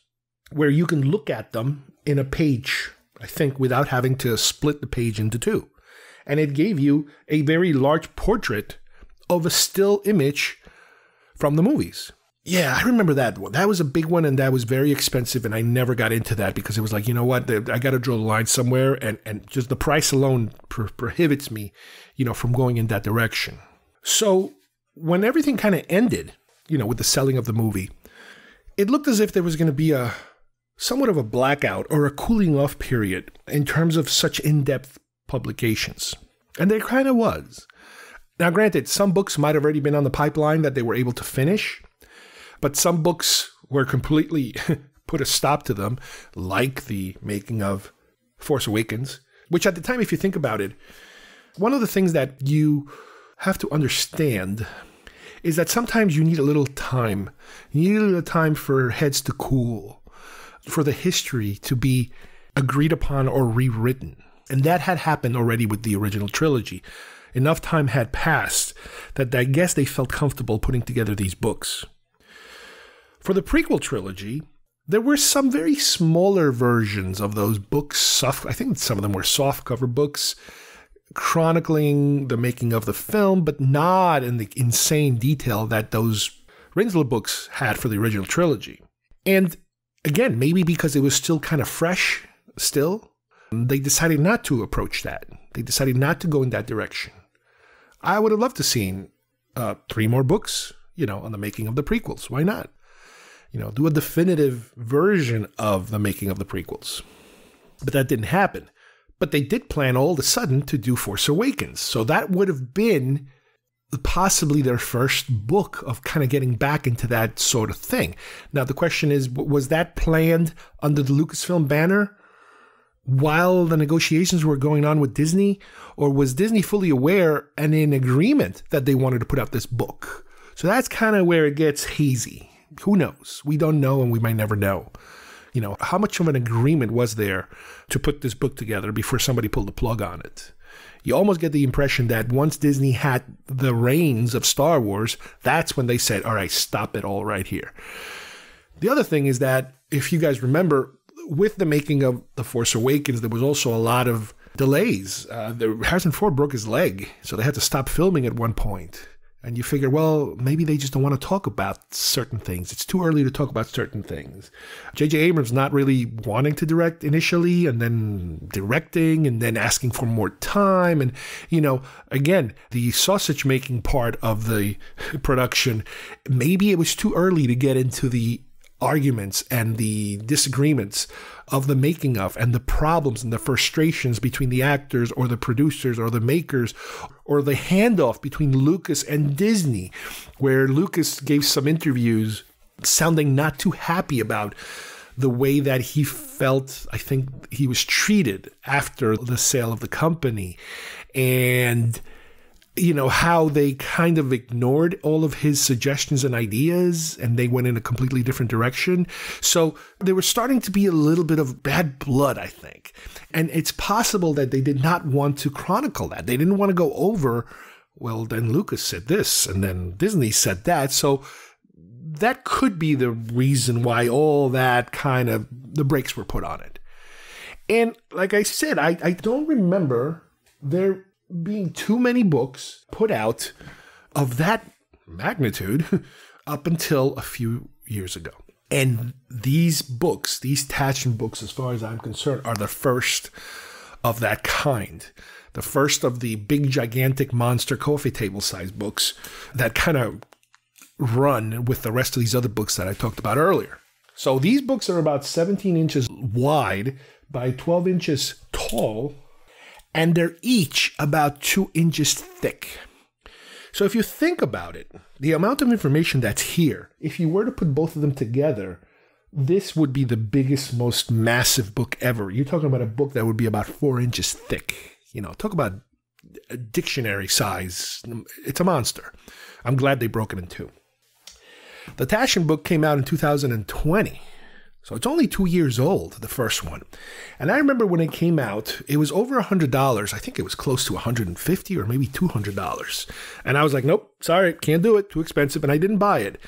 where you can look at them in a page, I think, without having to split the page into two. And it gave you a very large portrait of a still image from the movies. Yeah, I remember that one. That was a big one, and that was very expensive, and I never got into that because it was like, you know what, I got to draw the line somewhere, and just the price alone prohibits me, you know, from going in that direction. So when everything kind of ended, you know, with the selling of the movie, it looked as if there was going to be somewhat of a blackout or a cooling off period in terms of such in-depth publications. And there kind of was. Now, granted, some books might have already been on the pipeline that they were able to finish, but some books were completely put a stop to them, like the making of Force Awakens, which at the time, if you think about it, one of the things that you have to understand is that sometimes you need a little time. You need a little time for heads to cool, for the history to be agreed upon or rewritten. And that had happened already with the original trilogy. Enough time had passed that I guess they felt comfortable putting together these books. For the prequel trilogy, there were some very smaller versions of those books. I think some of them were softcover books chronicling the making of the film, but not in the insane detail that those Rinzler books had for the original trilogy. And again, maybe because it was still kind of fresh still, they decided not to approach that. They decided not to go in that direction. I would have loved to seen 3 more books, you know, on the making of the prequels. Why not? You know, do a definitive version of the making of the prequels. But that didn't happen. But they did plan all of a sudden to do Force Awakens. So that would have been possibly their first book of kind of getting back into that sort of thing. Now, the question is, was that planned under the Lucasfilm banner while the negotiations were going on with Disney? Or was Disney fully aware and in agreement that they wanted to put out this book? So that's kind of where it gets hazy. Who knows? We don't know, and we might never know. You know, how much of an agreement was there to put this book together before somebody pulled the plug on it? You almost get the impression that once Disney had the reins of Star Wars, that's when they said, all right, stop it all right here. The other thing is that, if you guys remember, with the making of The Force Awakens, there was also a lot of delays. Harrison Ford broke his leg, so they had to stop filming at one point. And you figure, well, maybe they just don't want to talk about certain things. It's too early to talk about certain things. J.J. Abrams not really wanting to direct initially, and then directing, and then asking for more time. And, you know, again, the sausage making part of the production, maybe it was too early to get into the arguments and the disagreements of the making of, and the problems and the frustrations between the actors or the producers or the makers, or the handoff between Lucas and Disney, where Lucas gave some interviews sounding not too happy about the way that he felt, I think, he was treated after the sale of the company. And you know, how they kind of ignored all of his suggestions and ideas, and they went in a completely different direction. So there was starting to be a little bit of bad blood, I think. And it's possible that they did not want to chronicle that. They didn't want to go over, well, then Lucas said this, and then Disney said that. So that could be the reason why all that kind of, the brakes were put on it. And like I said, I don't remember there being too many books put out of that magnitude up until a few years ago. And these books, these Taschen books, as far as I'm concerned, are the first of that kind. The first of the big, gigantic monster coffee table size books that kind of run with the rest of these other books that I talked about earlier. So these books are about 17 inches wide by 12 inches tall, and they're each about 2 inches thick. So if you think about it, the amount of information that's here, if you were to put both of them together, this would be the biggest, most massive book ever. You're talking about a book that would be about 4 inches thick. You know, talk about a dictionary size. It's a monster. I'm glad they broke it in two. The Taschen book came out in 2020. So it's only 2 years old, the first one. And I remember when it came out, it was over $100. I think it was close to $150 or maybe $200. And I was like, nope, sorry, can't do it. Too expensive. And I didn't buy it.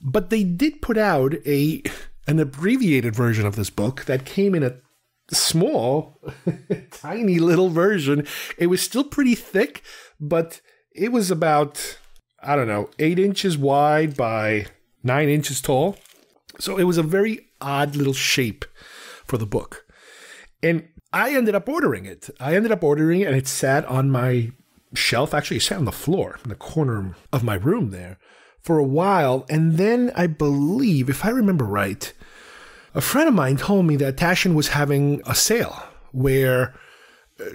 But they did put out an abbreviated version of this book that came in a small, tiny little version. It was still pretty thick, but it was about, 8 inches wide by 9 inches tall. So it was a very odd little shape for the book. And I ended up ordering it. And it sat on my shelf. Actually, it sat on the floor in the corner of my room there for a while. And then I believe, if I remember right, a friend of mine told me that Taschen was having a sale where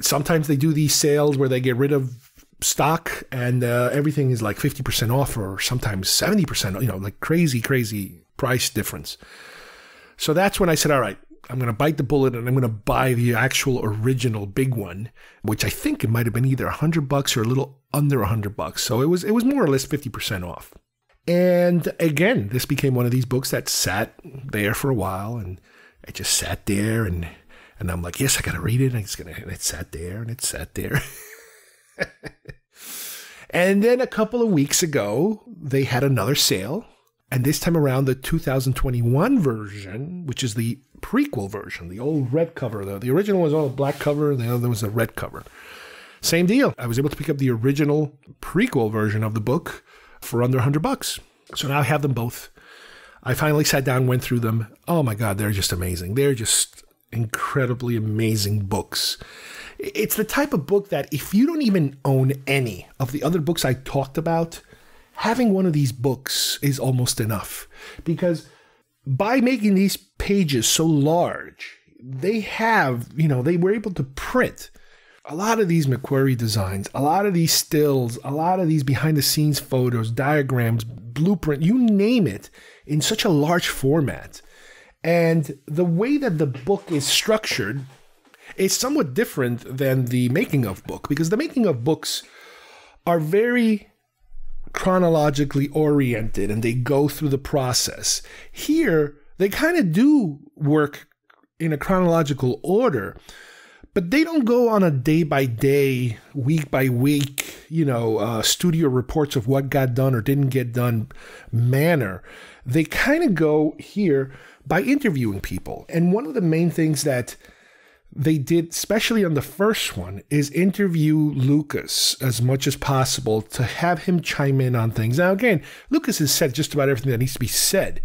sometimes they do these sales where they get rid of stock and everything is like 50% off or sometimes 70%, like crazy price difference. So that's when I said, all right, I'm going to bite the bullet and I'm going to buy the actual original big one, which I think it might have been either $100 or a little under $100. So it was more or less 50% off. And again, this became one of these books that sat there for a while, and it just sat there, and I'm like, yes, I got to read it. And it sat there, and it sat there. And then a couple of weeks ago, they had another sale. And this time around, the 2021 version, which is the prequel version, the old red cover, though. The original was all a black cover, and the other was a red cover. Same deal. I was able to pick up the original prequel version of the book for under $100. So now I have them both. I finally sat down, went through them. Oh my God, they're just amazing. They're just incredibly amazing books. It's the type of book that if you don't even own any of the other books I talked about, having one of these books is almost enough. Because by making these pages so large, they were able to print a lot of these McQuarrie designs, a lot of these stills, a lot of these behind-the-scenes photos, diagrams, blueprint, you name it, in such a large format. And the way that the book is structured is somewhat different than the making-of book, because the making-of books are very chronologically oriented, and they go through the process. Here, they kind of do work in a chronological order, but they don't go on a day-by-day, week-by-week, studio reports of what got done or didn't get done manner. They kind of go here by interviewing people. And one of the main things that they did, especially on the first one, is interview Lucas as much as possible to have him chime in on things. Now, again, Lucas has said just about everything that needs to be said,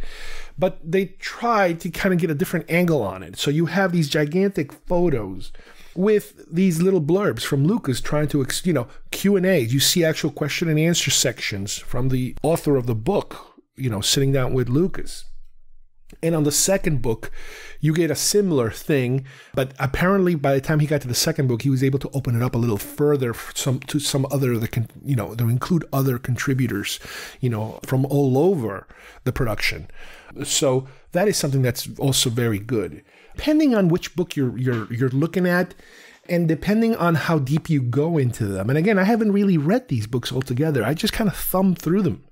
but they tried to kind of get a different angle on it. So you have these gigantic photos with these little blurbs from Lucas trying to, Q&A. You see actual question and answer sections from the author of the book, sitting down with Lucas. And on the second book, you get a similar thing, but apparently by the time he got to the second book, he was able to open it up a little further to some other, to include other contributors, from all over the production. So that is something that's also very good. Depending on which book you're looking at, and depending on how deep you go into them. And again, I haven't really read these books altogether. I just kind of thumbed through them.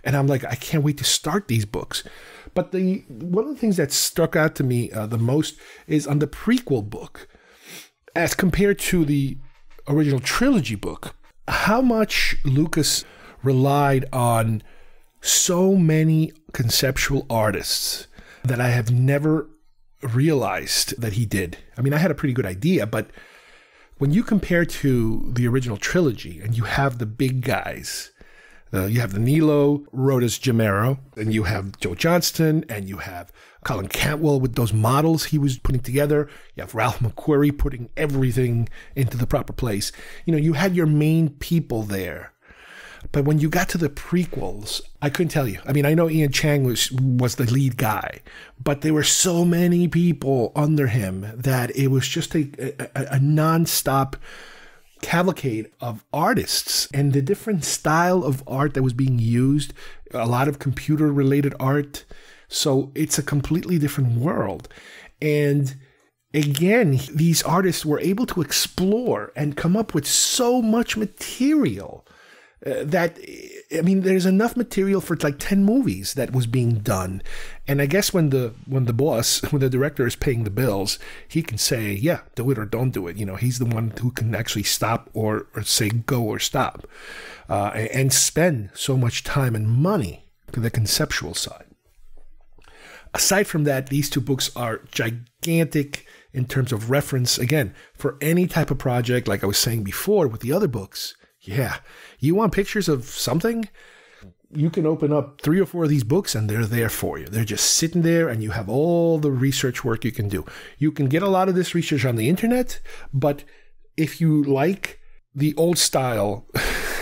And I'm like, I can't wait to start these books. But one of the things that stuck out to me the most is on the prequel book, as compared to the original trilogy book, how much Lucas relied on so many conceptual artists that I have never realized that he did. I mean, I had a pretty good idea, but when you compare to the original trilogy and you have the big guys You have the Nilo Rodas Gemero, and you have Joe Johnston, and you have Colin Cantwell with those models he was putting together. You have Ralph McQuarrie putting everything into the proper place. You know, you had your main people there. But when you got to the prequels, I couldn't tell you. I mean, I know Ian Chang was the lead guy, but there were so many people under him that it was just a nonstop cavalcade of artists, and the different style of art that was being used, a lot of computer-related art. So it's a completely different world. And again, these artists were able to explore and come up with so much material that, I mean, there's enough material for like 10 movies that was being done. And I guess when the director is paying the bills, he can say, yeah, do it or don't do it. You know, he's the one who can actually stop or say go or stop, and spend so much time and money to the conceptual side. Aside from that, these two books are gigantic in terms of reference. Again, for any type of project, like I was saying before with the other books. Yeah, you want pictures of something? You can open up 3 or 4 of these books and they're there for you. They're just sitting there and you have all the research work you can do. You can get a lot of this research on the internet, but if you like the old style,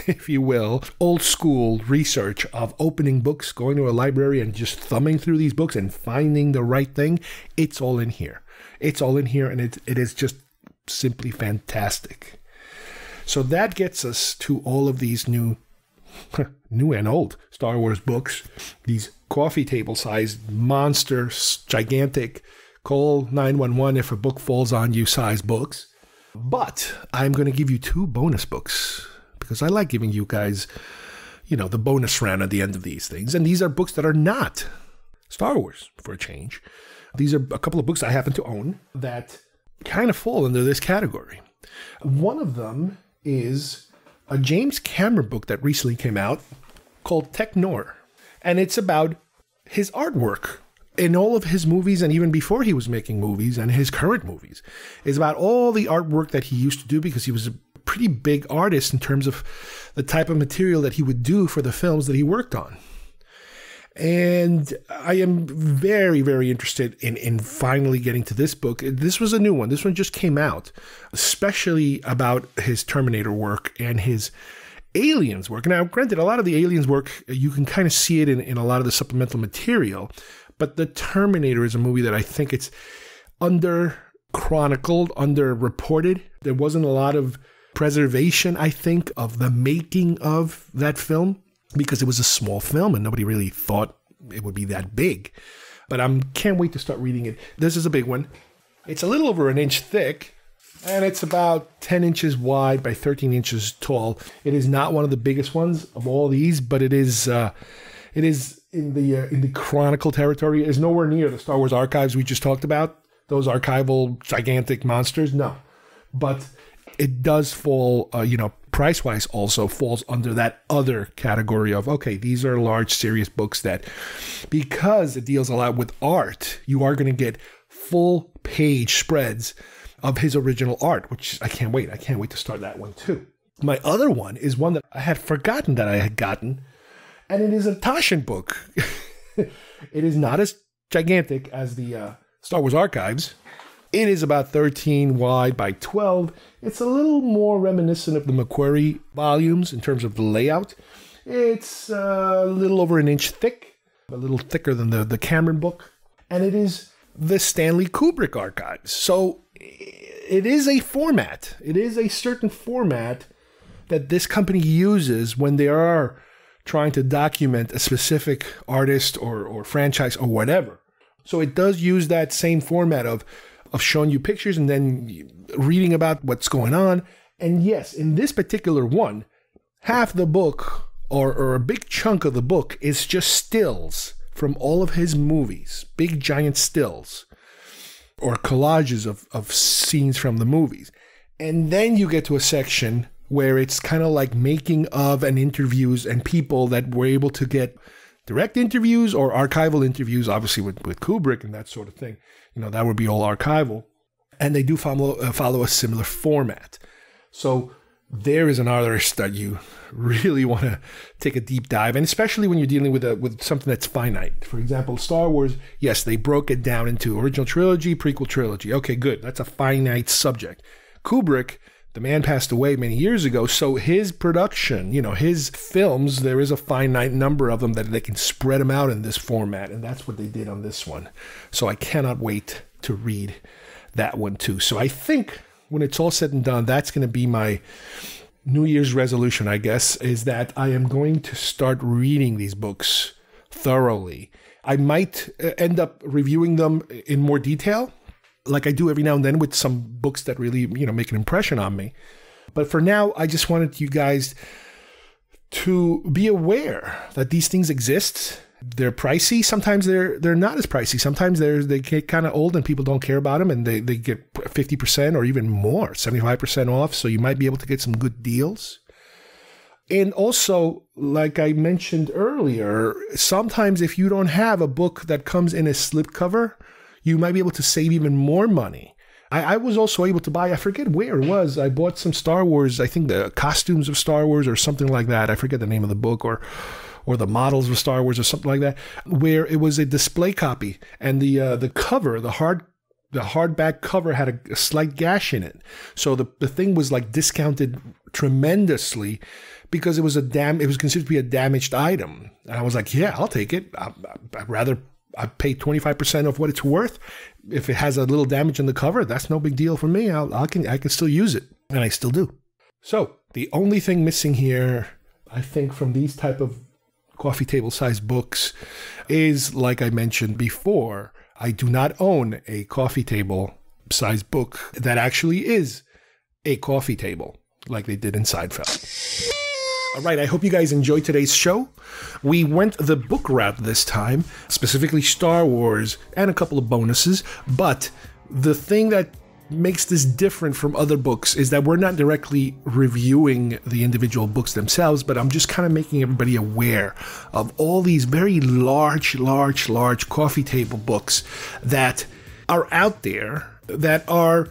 if you will, old school research of opening books, going to a library and just thumbing through these books and finding the right thing, it's all in here. It's all in here, and it is just simply fantastic. So that gets us to all of these new and old Star Wars books, these coffee table sized monster, gigantic, call 911 if a book falls on you size books. But I'm going to give you 2 bonus books because I like giving you guys, you know, the bonus round at the end of these things. And these are books that are not Star Wars for a change. These are a couple of books I happen to own that kind of fall under this category. One of them is a James Cameron book that recently came out called Tech Noir. And it's about his artwork in all of his movies, and even before he was making movies and his current movies. It's about all the artwork that he used to do because he was a pretty big artist in terms of the type of material that he would do for the films that he worked on. And I am very, very interested in finally getting to this book. This was a new one. This one just came out, especially about his Terminator work and his Aliens work. Now, granted, a lot of the Aliens work, you can kind of see it in a lot of the supplemental material, but the Terminator is a movie that I think it's under-chronicled, under-reported. There wasn't a lot of preservation, I think, of the making of that film, because it was a small film and nobody really thought it would be that big. But I can't wait to start reading it. This is a big one. It's a little over an inch thick, and it's about 10 inches wide by 13 inches tall. It is not one of the biggest ones of all these, but it is in the chronicle territory. It is nowhere near the Star Wars archives we just talked about, those archival gigantic monsters. No, but it does fall, price-wise also falls under that other category of, okay, these are large, serious books that, because it deals a lot with art, you are going to get full page spreads of his original art, which I can't wait. I can't wait to start that one too. My other one is one that I had forgotten that I had gotten, and it is a Taschen book. It is not as gigantic as the Star Wars archives. It is about 13 wide by 12. It's a little more reminiscent of the McQuarrie volumes in terms of the layout. It's a little over an inch thick, a little thicker than the Cameron book. And it is the Stanley Kubrick archives. So it is a format. It is a certain format that this company uses when they are trying to document a specific artist or franchise or whatever. So it does use that same format of showing you pictures and then reading about what's going on. And yes, in this particular one, half the book or a big chunk of the book is just stills from all of his movies, big giant stills or collages of scenes from the movies. And then you get to a section where it's kind of like making of and interviews and people that were able to get direct interviews or archival interviews, obviously with Kubrick and that sort of thing. That would be all archival. And they do follow a similar format. So there is an artist that you really want to take a deep dive, and especially when you're dealing with something that's finite. For example, Star Wars, yes, they broke it down into original trilogy, prequel trilogy. Okay, good. That's a finite subject. Kubrick, the man passed away many years ago, so his production, his films, there is a finite number of them that they can spread them out in this format, and that's what they did on this one. So I cannot wait to read that one too. So I think when it's all said and done, that's going to be my New Year's resolution, I guess, is that I am going to start reading these books thoroughly. I might end up reviewing them in more detail, like I do every now and then with some books that really, make an impression on me. But for now, I just wanted you guys to be aware that these things exist. They're pricey. Sometimes they're not as pricey. Sometimes they get kind of old and people don't care about them, and they get 50% or even more, 75% off. So you might be able to get some good deals. And also, like I mentioned earlier, sometimes if you don't have a book that comes in a slipcover, you might be able to save even more money. I was also able to buy, I forget where it was, I bought some Star Wars, I think the costumes of Star Wars or something like that. I forget the name of the book, or the models of Star Wars or something like that, where it was a display copy, and the cover, the hardback cover had a slight gash in it. So the thing was like discounted tremendously because it was considered to be a damaged item. And I was like, yeah, I'll take it. I'd rather I pay 25% of what it's worth. If it has a little damage in the cover, that's no big deal for me. I can still use it, and I still do. So the only thing missing here, I think, from these type of coffee table size books is, like I mentioned before, I do not own a coffee table size book that actually is a coffee table like they did in Seinfeld. All right, I hope you guys enjoyed today's show. We went the book route this time, specifically Star Wars and a couple of bonuses, but the thing that makes this different from other books is that we're not directly reviewing the individual books themselves, but I'm just kind of making everybody aware of all these very large coffee table books that are out there that are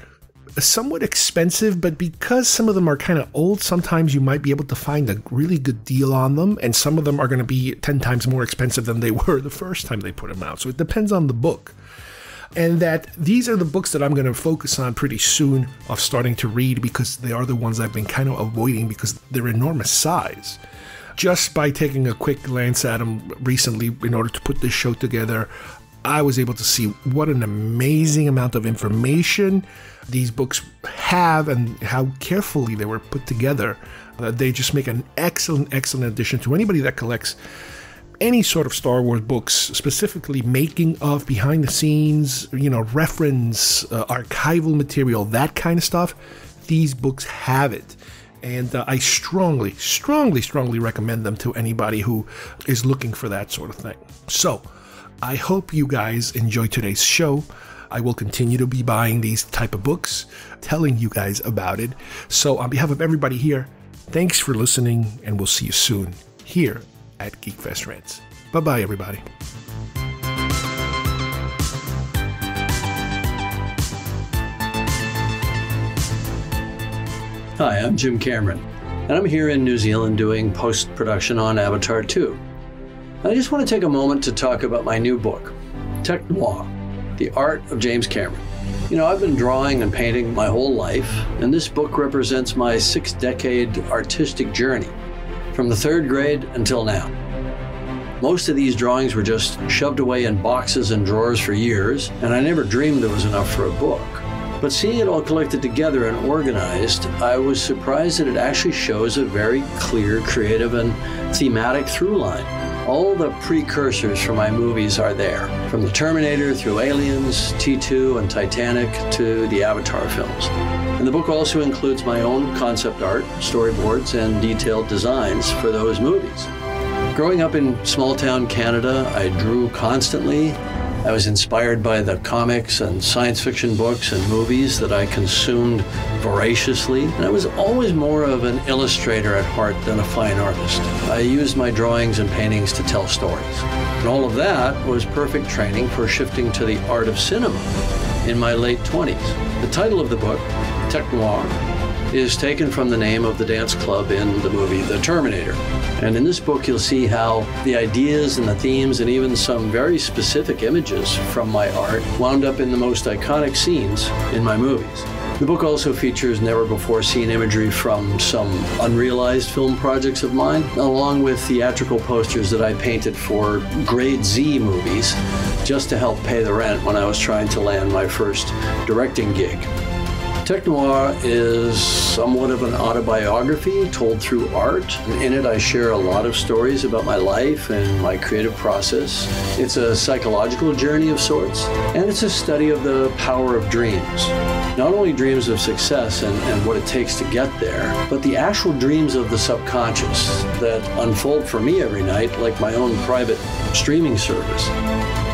somewhat expensive, but because some of them are kind of old, sometimes you might be able to find a really good deal on them, and some of them are going to be 10 times more expensive than they were the first time they put them out. So it depends on the book. And that these are the books that I'm going to focus on pretty soon of starting to read, because they are the ones I've been kind of avoiding because they're enormous size. Just by taking a quick glance at them recently in order to put this show together, I was able to see what an amazing amount of information these books have and how carefully they were put together. They just make an excellent addition to anybody that collects any sort of Star Wars books, specifically making of, behind the scenes, reference, archival material, that kind of stuff. These books have it. And I strongly recommend them to anybody who is looking for that sort of thing. So I hope you guys enjoyed today's show. I will continue to be buying these type of books, telling you guys about it. So on behalf of everybody here, thanks for listening, and we'll see you soon here at GeekFest Rants. Bye-bye, everybody. Hi, I'm Jim Cameron, and I'm here in New Zealand doing post-production on Avatar 2. I just want to take a moment to talk about my new book, Tech Noir, The Art of James Cameron. I've been drawing and painting my whole life, and this book represents my 6-decade artistic journey, from the 3rd grade until now. Most of these drawings were just shoved away in boxes and drawers for years, and I never dreamed there was enough for a book. But seeing it all collected together and organized, I was surprised that it actually shows a very clear, creative, and thematic through line. All the precursors for my movies are there, from the Terminator through Aliens, T2, and Titanic to the Avatar films. And the book also includes my own concept art, storyboards, and detailed designs for those movies. Growing up in small-town Canada, I drew constantly. I was inspired by the comics and science fiction books and movies that I consumed voraciously. And I was always more of an illustrator at heart than a fine artist. I used my drawings and paintings to tell stories. And all of that was perfect training for shifting to the art of cinema in my late 20s. The title of the book, Tech Noir, is taken from the name of the dance club in the movie The Terminator. And in this book, you'll see how the ideas and the themes and even some very specific images from my art wound up in the most iconic scenes in my movies. The book also features never-before-seen imagery from some unrealized film projects of mine, along with theatrical posters that I painted for Grade Z movies just to help pay the rent when I was trying to land my first directing gig. Tech Noir is somewhat of an autobiography told through art. In it, I share a lot of stories about my life and my creative process. It's a psychological journey of sorts, and it's a study of the power of dreams. Not only dreams of success and what it takes to get there, but the actual dreams of the subconscious that unfold for me every night like my own private streaming service.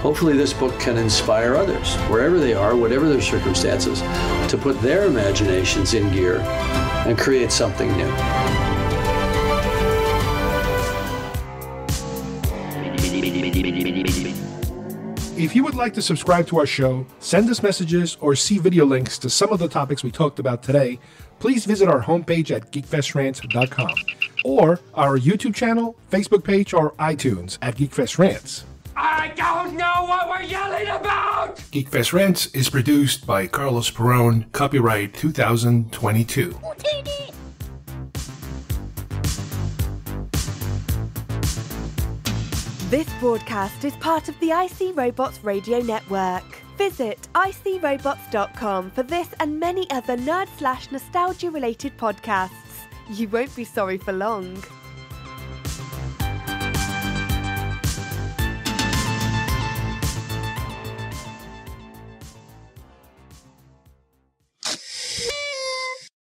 Hopefully this book can inspire others, wherever they are, whatever their circumstances, to put their imaginations in gear and create something new. If you would like to subscribe to our show, send us messages, or see video links to some of the topics we talked about today, please visit our homepage at GeekFestRants.com or our YouTube channel, Facebook page, or iTunes at GeekFest Rants. I don't know what we're yelling about! GeekFest Rants is produced by Carlos Perron, copyright 2022. This broadcast is part of the IC Robots Radio Network. Visit icrobots.com for this and many other nerd/nostalgia related podcasts. You won't be sorry for long.